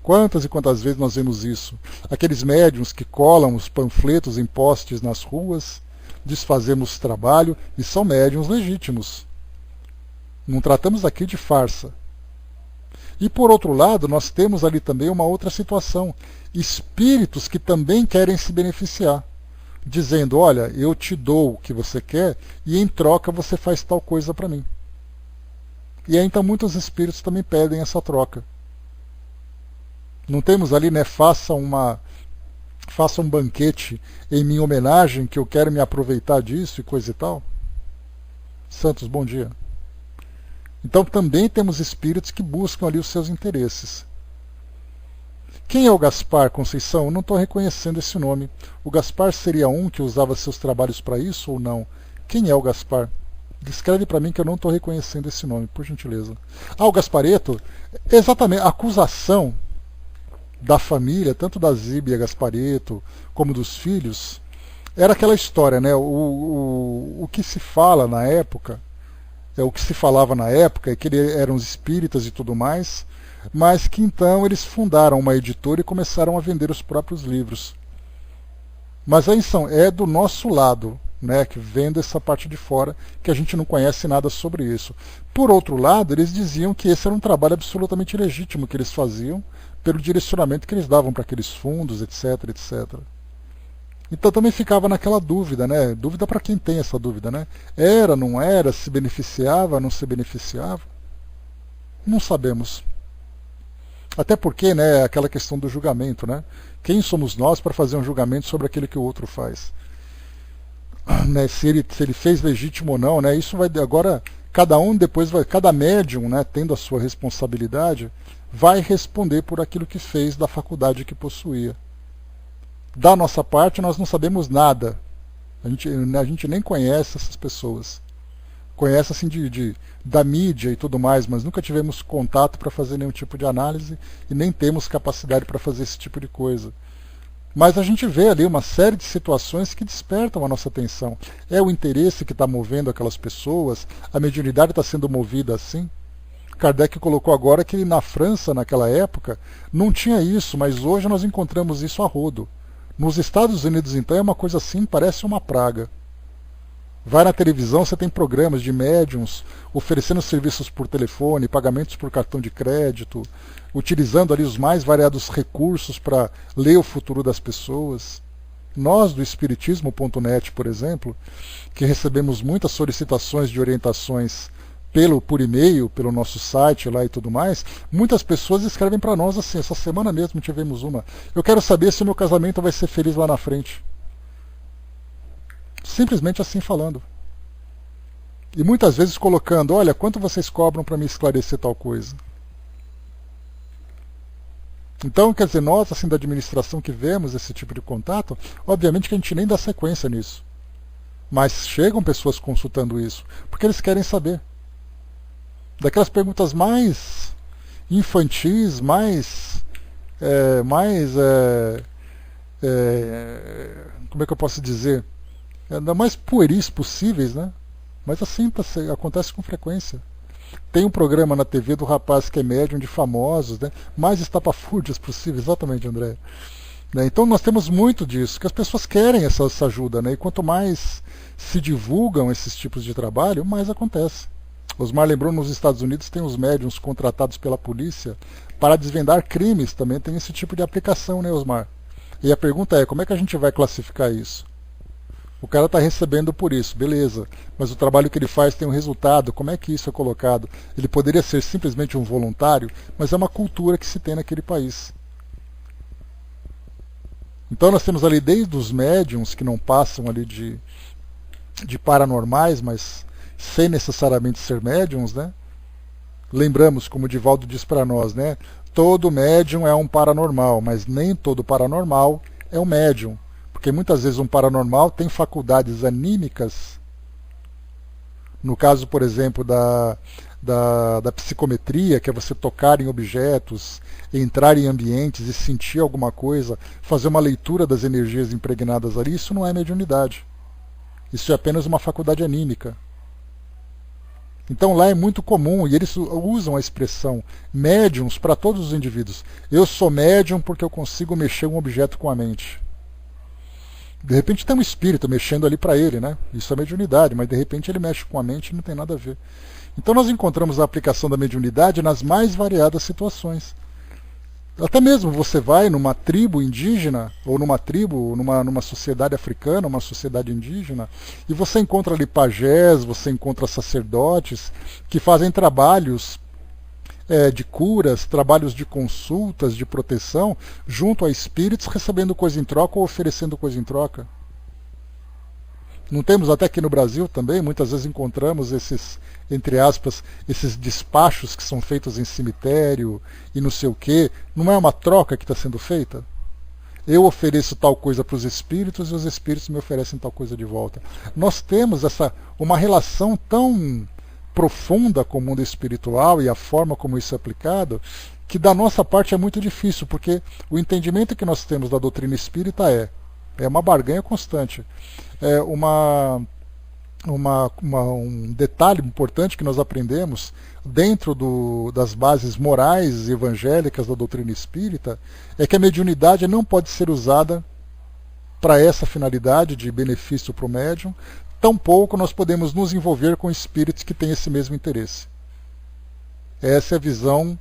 Quantas e quantas vezes nós vemos isso? Aqueles médiuns que colam os panfletos em postes nas ruas, desfazemos trabalho, e são médiuns legítimos. Não tratamos aqui de farsa. E por outro lado, nós temos ali também uma outra situação. Espíritos que também querem se beneficiar, dizendo, olha, eu te dou o que você quer e em troca você faz tal coisa para mim. E aí então muitos espíritos também pedem essa troca. Não temos ali, né, faça um banquete em minha homenagem, que eu quero me aproveitar disso e coisa e tal. Santos, bom dia. Então também temos espíritos que buscam ali os seus interesses. Quem é o Gaspar Conceição? Eu não estou reconhecendo esse nome. O Gaspar seria um que usava seus trabalhos para isso ou não? Quem é o Gaspar? Escreve para mim que eu não estou reconhecendo esse nome, por gentileza. O Gaspareto, exatamente, a acusação da família, tanto da Zíbia Gaspareto como dos filhos, era aquela história, né? O que se fala na época, o que se falava na época é que eles eram espíritas e tudo mais, mas que então eles fundaram uma editora e começaram a vender os próprios livros. Mas aí é do nosso lado, né, que vendo essa parte de fora, que a gente não conhece nada sobre isso. Por outro lado, eles diziam que esse era um trabalho absolutamente legítimo que eles faziam, pelo direcionamento que eles davam para aqueles fundos, etc, etc. Então também ficava naquela dúvida, né? Dúvida para quem tem essa dúvida, né? Era, não era, se beneficiava, não se beneficiava? Não sabemos. Até porque, né, aquela questão do julgamento, né? Quem somos nós para fazer um julgamento sobre aquilo que o outro faz? Né, se ele fez legítimo ou não, né? Isso vai agora cada médium, né, tendo a sua responsabilidade, vai responder por aquilo que fez da faculdade que possuía. Da nossa parte, nós não sabemos nada. A gente nem conhece essas pessoas. Conhece assim da mídia e tudo mais, mas nunca tivemos contato para fazer nenhum tipo de análise e nem temos capacidade para fazer esse tipo de coisa. Mas a gente vê ali uma série de situações que despertam a nossa atenção. É o interesse que está movendo aquelas pessoas, a mediunidade está sendo movida assim. Kardec colocou agora que na França, naquela época, não tinha isso, mas hoje nós encontramos isso a rodo. Nos Estados Unidos, então, é uma coisa assim, parece uma praga. Vai na televisão, você tem programas de médiums oferecendo serviços por telefone, pagamentos por cartão de crédito, utilizando ali os mais variados recursos para ler o futuro das pessoas. Nós, do Espiritismo.net, por exemplo, que recebemos muitas solicitações de orientações por e-mail, pelo nosso site lá e tudo mais, muitas pessoas escrevem para nós assim, essa semana mesmo tivemos uma, eu quero saber se o meu casamento vai ser feliz lá na frente. Simplesmente assim falando. E muitas vezes colocando, olha, quanto vocês cobram para me esclarecer tal coisa? Então, quer dizer, nós, assim, da administração que vemos esse tipo de contato, obviamente que a gente nem dá sequência nisso. Mas chegam pessoas consultando isso, porque eles querem saber. Daquelas perguntas mais infantis, como é que eu posso dizer? Ainda mais pueris possíveis, né? Mas assim acontece com frequência. Tem um programa na TV do rapaz que é médium de famosos, né? Mais estapafúrdios possível, exatamente, André. Né? Então nós temos muito disso, que as pessoas querem essa ajuda, né? E quanto mais se divulgam esses tipos de trabalho, mais acontece. Osmar lembrou, nos Estados Unidos tem os médiums contratados pela polícia para desvendar crimes, também tem esse tipo de aplicação, né, Osmar? E a pergunta é, como é que a gente vai classificar isso? O cara está recebendo por isso, beleza, mas o trabalho que ele faz tem um resultado, como é que isso é colocado? Ele poderia ser simplesmente um voluntário, mas é uma cultura que se tem naquele país. Então nós temos ali desde os médiums, que não passam ali de paranormais, mas sem necessariamente ser médiums, né? Lembramos, como o Divaldo diz para nós, né? Todo médium é um paranormal, mas nem todo paranormal é um médium. Porque muitas vezes um paranormal tem faculdades anímicas. No caso, por exemplo, da psicometria, que é você tocar em objetos, entrar em ambientes e sentir alguma coisa, fazer uma leitura das energias impregnadas ali, isso não é mediunidade. Isso é apenas uma faculdade anímica. Então lá é muito comum, e eles usam a expressão médiums para todos os indivíduos. Eu sou médium porque eu consigo mexer um objeto com a mente. De repente tem um espírito mexendo ali para ele, né? Isso é mediunidade, mas de repente ele mexe com a mente e não tem nada a ver. Então nós encontramos a aplicação da mediunidade nas mais variadas situações. Até mesmo você vai numa tribo indígena, ou numa sociedade africana, uma sociedade indígena, e você encontra ali pajés, você encontra sacerdotes que fazem trabalhos de curas, trabalhos de consultas, de proteção, junto a espíritos, recebendo coisa em troca ou oferecendo coisa em troca. Não temos até aqui no Brasil também, muitas vezes encontramos esses, entre aspas, esses despachos que são feitos em cemitério e não sei o quê. Não é uma troca que está sendo feita? Eu ofereço tal coisa para os espíritos e os espíritos me oferecem tal coisa de volta. Nós temos uma relação tão profunda com o mundo espiritual e a forma como isso é aplicado, que da nossa parte é muito difícil, porque o entendimento que nós temos da doutrina espírita é uma barganha constante. É um detalhe importante que nós aprendemos dentro das bases morais e evangélicas da doutrina espírita é que a mediunidade não pode ser usada para essa finalidade de benefício para o médium, tampouco nós podemos nos envolver com espíritos que têm esse mesmo interesse. Essa é a visão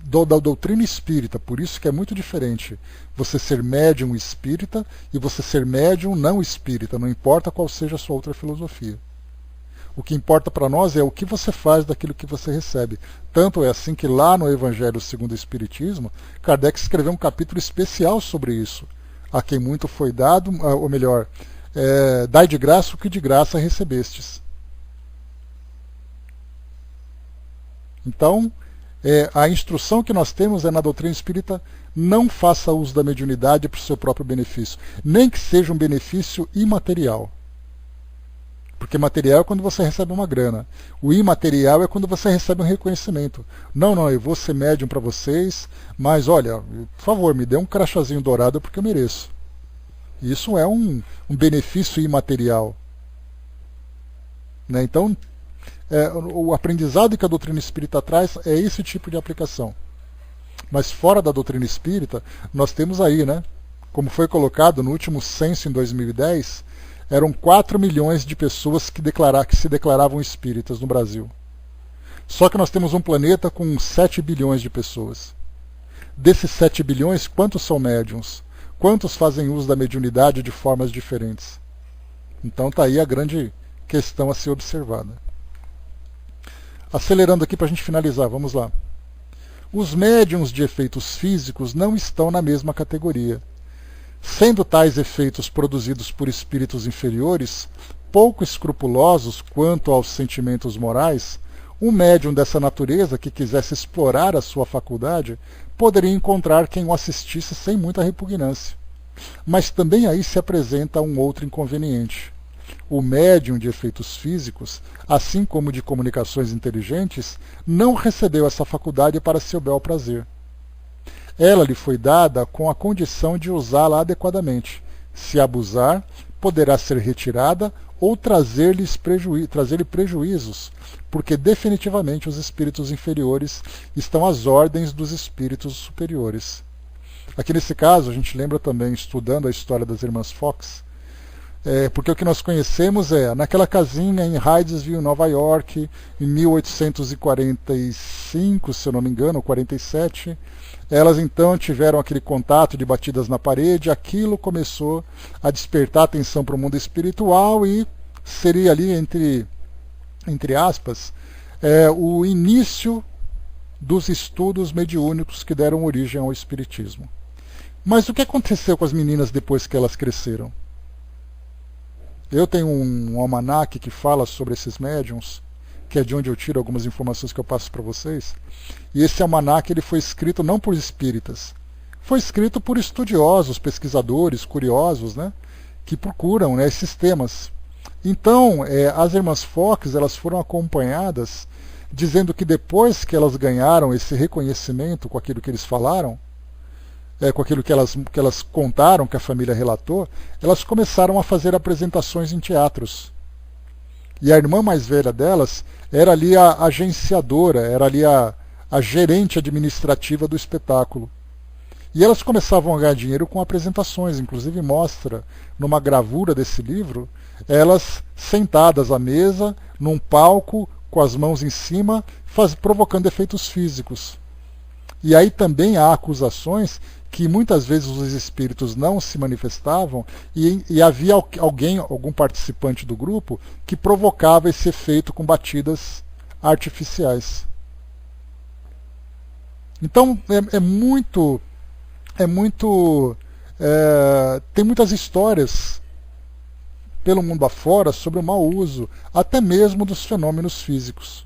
da doutrina espírita, por isso que é muito diferente você ser médium espírita e você ser médium não espírita, não importa qual seja a sua outra filosofia. O que importa para nós é o que você faz daquilo que você recebe. Tanto é assim que lá no Evangelho segundo o Espiritismo, Kardec escreveu um capítulo especial sobre isso. A quem muito foi dado, ou melhor, dai de graça o que de graça recebestes. Então, a instrução que nós temos na doutrina espírita: não faça uso da mediunidade para o seu próprio benefício, nem que seja um benefício imaterial. Porque material é quando você recebe uma grana. O imaterial é quando você recebe um reconhecimento. Não, eu vou ser médium para vocês, mas olha, por favor, me dê um crachazinho dourado porque eu mereço. Isso é um benefício imaterial. Né? Então, o aprendizado que a doutrina espírita traz é esse tipo de aplicação. Mas fora da doutrina espírita, nós temos aí, né, como foi colocado no último censo em 2010, eram 4 milhões de pessoas que se declaravam espíritas no Brasil. Só que nós temos um planeta com 7 bilhões de pessoas. Desses 7 bilhões, quantos são médiums? Quantos fazem uso da mediunidade de formas diferentes? Então está aí a grande questão a ser observada. Acelerando aqui para a gente finalizar, vamos lá. Os médiums de efeitos físicos não estão na mesma categoria. Sendo tais efeitos produzidos por espíritos inferiores, pouco escrupulosos quanto aos sentimentos morais, Um médium dessa natureza que quisesse explorar a sua faculdade poderia encontrar quem o assistisse sem muita repugnância. Mas também aí se apresenta um outro inconveniente. O médium de efeitos físicos, assim como de comunicações inteligentes, não recebeu essa faculdade para seu bel prazer. Ela lhe foi dada com a condição de usá-la adequadamente. Se abusar, poderá ser retirada ou trazer-lhe prejuízos, porque definitivamente os espíritos inferiores estão às ordens dos espíritos superiores. Aqui nesse caso, a gente lembra também, estudando a história das irmãs Fox, porque o que nós conhecemos é, naquela casinha em Hydesville, Nova York, em 1845, se eu não me engano, ou 47, elas então tiveram aquele contato de batidas na parede, aquilo começou a despertar atenção para o mundo espiritual e seria ali, entre aspas, o início dos estudos mediúnicos que deram origem ao espiritismo. Mas o que aconteceu com as meninas depois que elas cresceram? Eu tenho um almanaque que fala sobre esses médiums, que é de onde eu tiro algumas informações que eu passo para vocês. E esse almanaque ele foi escrito não por espíritas, foi escrito por estudiosos, pesquisadores, curiosos, né, que procuram, né, esses temas. Então, as irmãs Fox elas foram acompanhadas dizendo que depois que elas ganharam esse reconhecimento com aquilo que eles falaram, com aquilo que elas contaram, que a família relatou, elas começaram a fazer apresentações em teatros. E a irmã mais velha delas era ali a agenciadora, era ali a gerente administrativa do espetáculo. E elas começavam a ganhar dinheiro com apresentações, inclusive mostra numa gravura desse livro, elas sentadas à mesa, num palco, com as mãos em cima, provocando efeitos físicos. E aí também há acusações que muitas vezes os espíritos não se manifestavam e havia algum participante do grupo que provocava esse efeito com batidas artificiais. Então tem muitas histórias pelo mundo afora sobre o mau uso, até mesmo dos fenômenos físicos.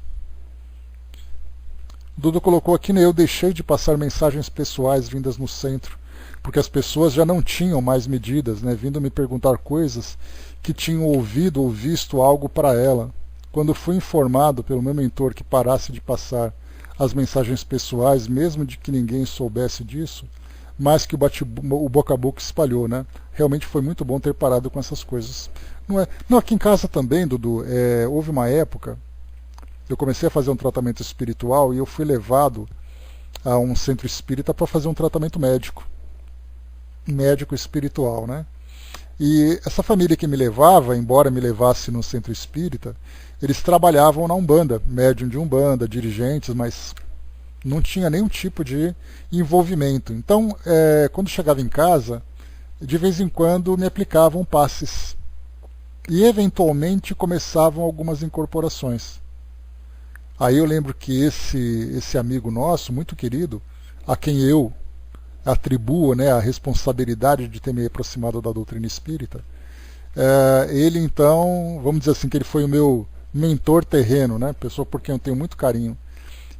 Dudu colocou aqui, né, eu deixei de passar mensagens pessoais vindas no centro, porque as pessoas já não tinham mais medidas, né, vindo me perguntar coisas que tinham ouvido ou visto algo para ela. Quando fui informado pelo meu mentor que parasse de passar as mensagens pessoais, mesmo de que ninguém soubesse disso, mas que o boca a boca espalhou, né? Realmente foi muito bom ter parado com essas coisas. Não, aqui em casa também, Dudu, houve uma época, eu comecei a fazer um tratamento espiritual e eu fui levado a um centro espírita para fazer um tratamento médico espiritual, né? E essa família que me levava, embora me levasse no centro espírita, eles trabalhavam na Umbanda, médium de Umbanda, dirigentes, mas não tinha nenhum tipo de envolvimento. Então, quando chegava em casa, de vez em quando me aplicavam passes. E eventualmente começavam algumas incorporações. Aí eu lembro que esse amigo nosso, muito querido, a quem eu atribuo, né, a responsabilidade de ter me aproximado da doutrina espírita, ele então, vamos dizer assim, que ele foi o meu mentor terreno, né, pessoa por quem eu tenho muito carinho.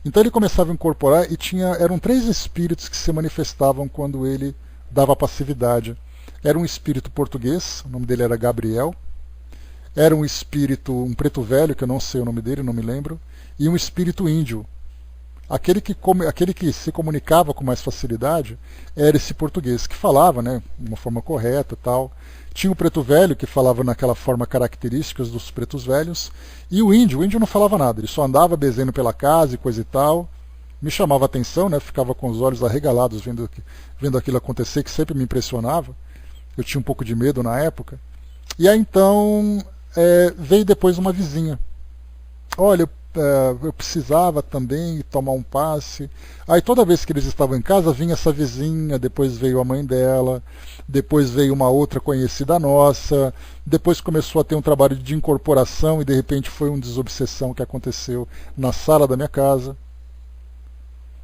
Então ele começava a incorporar e eram 3 espíritos que se manifestavam quando ele dava passividade. Era um espírito português, o nome dele era Gabriel, era um espírito, um preto velho, que eu não sei o nome dele, não me lembro, e um espírito índio. Aquele que se comunicava com mais facilidade era esse português, que falava, né, de uma forma correta e tal. Tinha o preto velho, que falava naquela forma característica dos pretos velhos, e o índio não falava nada, ele só andava bezendo pela casa e coisa e tal. Me chamava a atenção, né, ficava com os olhos arregalados vendo aquilo acontecer, que sempre me impressionava. Eu tinha um pouco de medo na época. E aí então veio depois uma vizinha. Olha, eu precisava também tomar um passe. Aí toda vez que eles estavam em casa, vinha essa vizinha, depois veio a mãe dela, depois veio uma outra conhecida nossa, depois começou a ter um trabalho de incorporação e de repente foi uma desobsessão que aconteceu na sala da minha casa.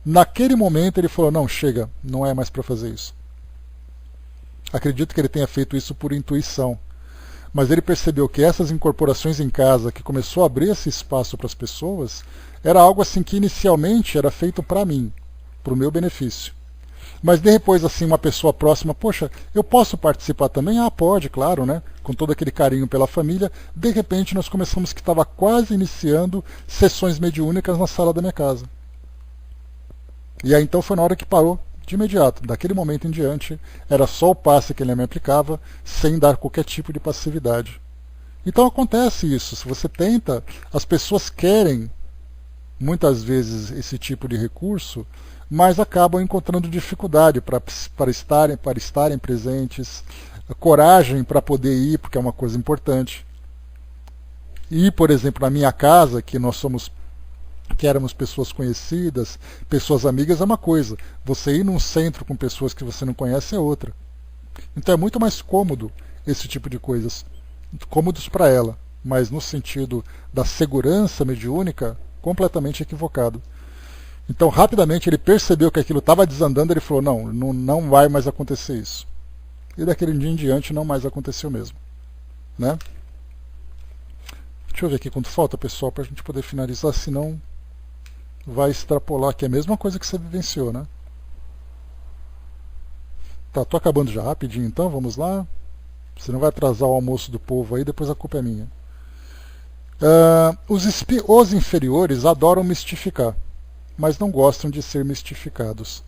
Naquele momento ele falou, não, chega, não é mais para fazer isso. Acredito que ele tenha feito isso por intuição. mas ele percebeu que essas incorporações em casa, que começou a abrir esse espaço para as pessoas, era algo assim que inicialmente era feito para mim, para o meu benefício. Mas depois, assim, uma pessoa próxima, poxa, eu posso participar também? Ah, pode, claro, né? Com todo aquele carinho pela família. De repente, nós começamos que estava quase iniciando sessões mediúnicas na sala da minha casa. E aí, então, foi na hora que parou de imediato. Daquele momento em diante, era só o passe que ele me aplicava, sem dar qualquer tipo de passividade. Então, acontece isso. Se você tenta, as pessoas querem, muitas vezes, esse tipo de recurso, mas acabam encontrando dificuldade para estarem presentes, coragem para poder ir, porque é uma coisa importante. E, por exemplo, na minha casa, que éramos pessoas conhecidas, pessoas amigas, é uma coisa. Você ir num centro com pessoas que você não conhece é outra. Então é muito mais cômodo esse tipo de coisas. Cômodos para ela, mas no sentido da segurança mediúnica, completamente equivocado. Então, rapidamente, ele percebeu que aquilo estava desandando, ele falou, não vai mais acontecer isso. E daquele dia em diante não mais aconteceu mesmo. Né? Deixa eu ver aqui quanto falta, pessoal, para a gente poder finalizar, senão vai extrapolar aqui a mesma coisa que você vivenciou, né? Tá, tô acabando já, rapidinho então, vamos lá. Senão vai atrasar o almoço do povo aí, depois a culpa é minha. Os inferiores adoram mistificar, mas não gostam de ser mistificados.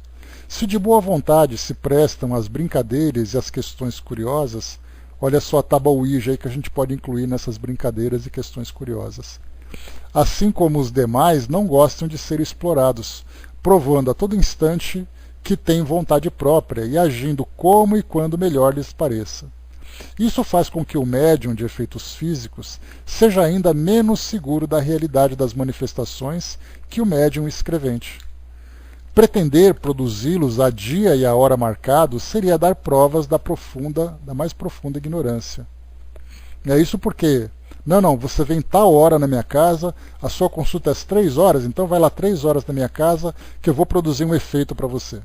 Se de boa vontade se prestam às brincadeiras e às questões curiosas, olha só a tábua Ouija aí que a gente pode incluir nessas brincadeiras e questões curiosas. Assim como os demais, não gostam de ser explorados, provando a todo instante que têm vontade própria e agindo como e quando melhor lhes pareça. Isso faz com que o médium de efeitos físicos seja ainda menos seguro da realidade das manifestações que o médium escrevente. Pretender produzi-los a dia e a hora marcados seria dar provas da mais profunda ignorância. É isso porque, você vem tal hora na minha casa, a sua consulta é às 3 horas, então vai lá 3 horas na minha casa que eu vou produzir um efeito para você.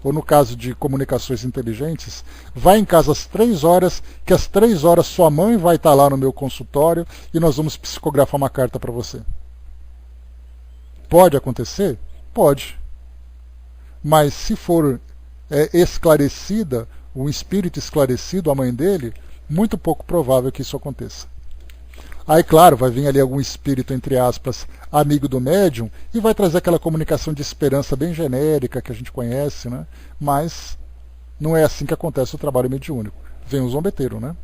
Ou no caso de comunicações inteligentes, vai em casa às 3 horas, que às 3 horas sua mãe vai estar lá no meu consultório e nós vamos psicografar uma carta para você. Pode acontecer? Pode. Mas se for esclarecida, o espírito esclarecido, a mãe dele, muito pouco provável que isso aconteça. Aí, claro, vai vir ali algum espírito, entre aspas, amigo do médium, e vai trazer aquela comunicação de esperança bem genérica que a gente conhece, né? Mas não é assim que acontece o trabalho mediúnico. Vem um zombeteiro, né?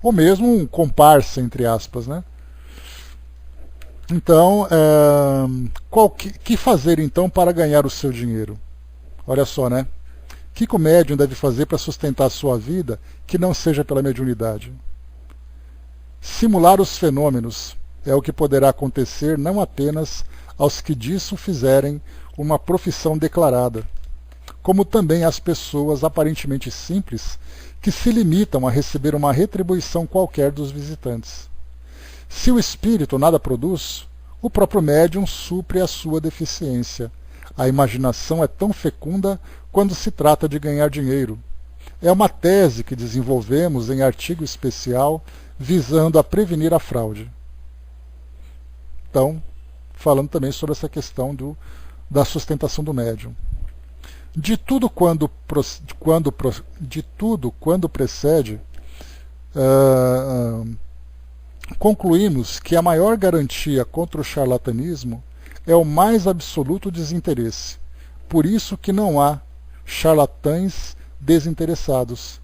Ou mesmo um comparsa, entre aspas, né? Então, que fazer então para ganhar o seu dinheiro? Olha só, né? O que o médium deve fazer para sustentar a sua vida que não seja pela mediunidade? Simular os fenômenos é o que poderá acontecer não apenas aos que disso fizerem uma profissão declarada, como também às pessoas aparentemente simples que se limitam a receber uma retribuição qualquer dos visitantes. Se o espírito nada produz, o próprio médium supre a sua deficiência. A imaginação é tão fecunda quando se trata de ganhar dinheiro. É uma tese que desenvolvemos em artigo especial visando a prevenir a fraude. Então, falando também sobre essa questão da sustentação do médium. De tudo quando precede, concluímos que a maior garantia contra o charlatanismo é o mais absoluto desinteresse. Por isso que não há charlatães desinteressados.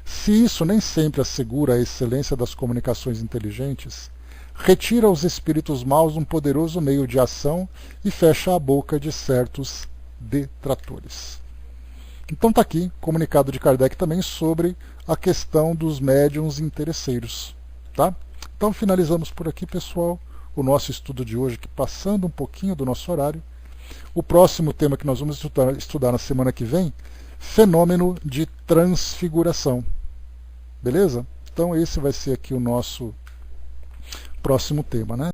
Se isso nem sempre assegura a excelência das comunicações inteligentes, retira aos espíritos maus um poderoso meio de ação e fecha a boca de certos detratores. Então está aqui comunicado de Kardec também sobre a questão dos médiuns interesseiros. Tá? Então finalizamos por aqui, pessoal, o nosso estudo de hoje, que passando um pouquinho do nosso horário. O próximo tema que nós vamos estudar na semana que vem, fenômeno de transfiguração. Beleza? Então esse vai ser aqui o nosso próximo tema, né?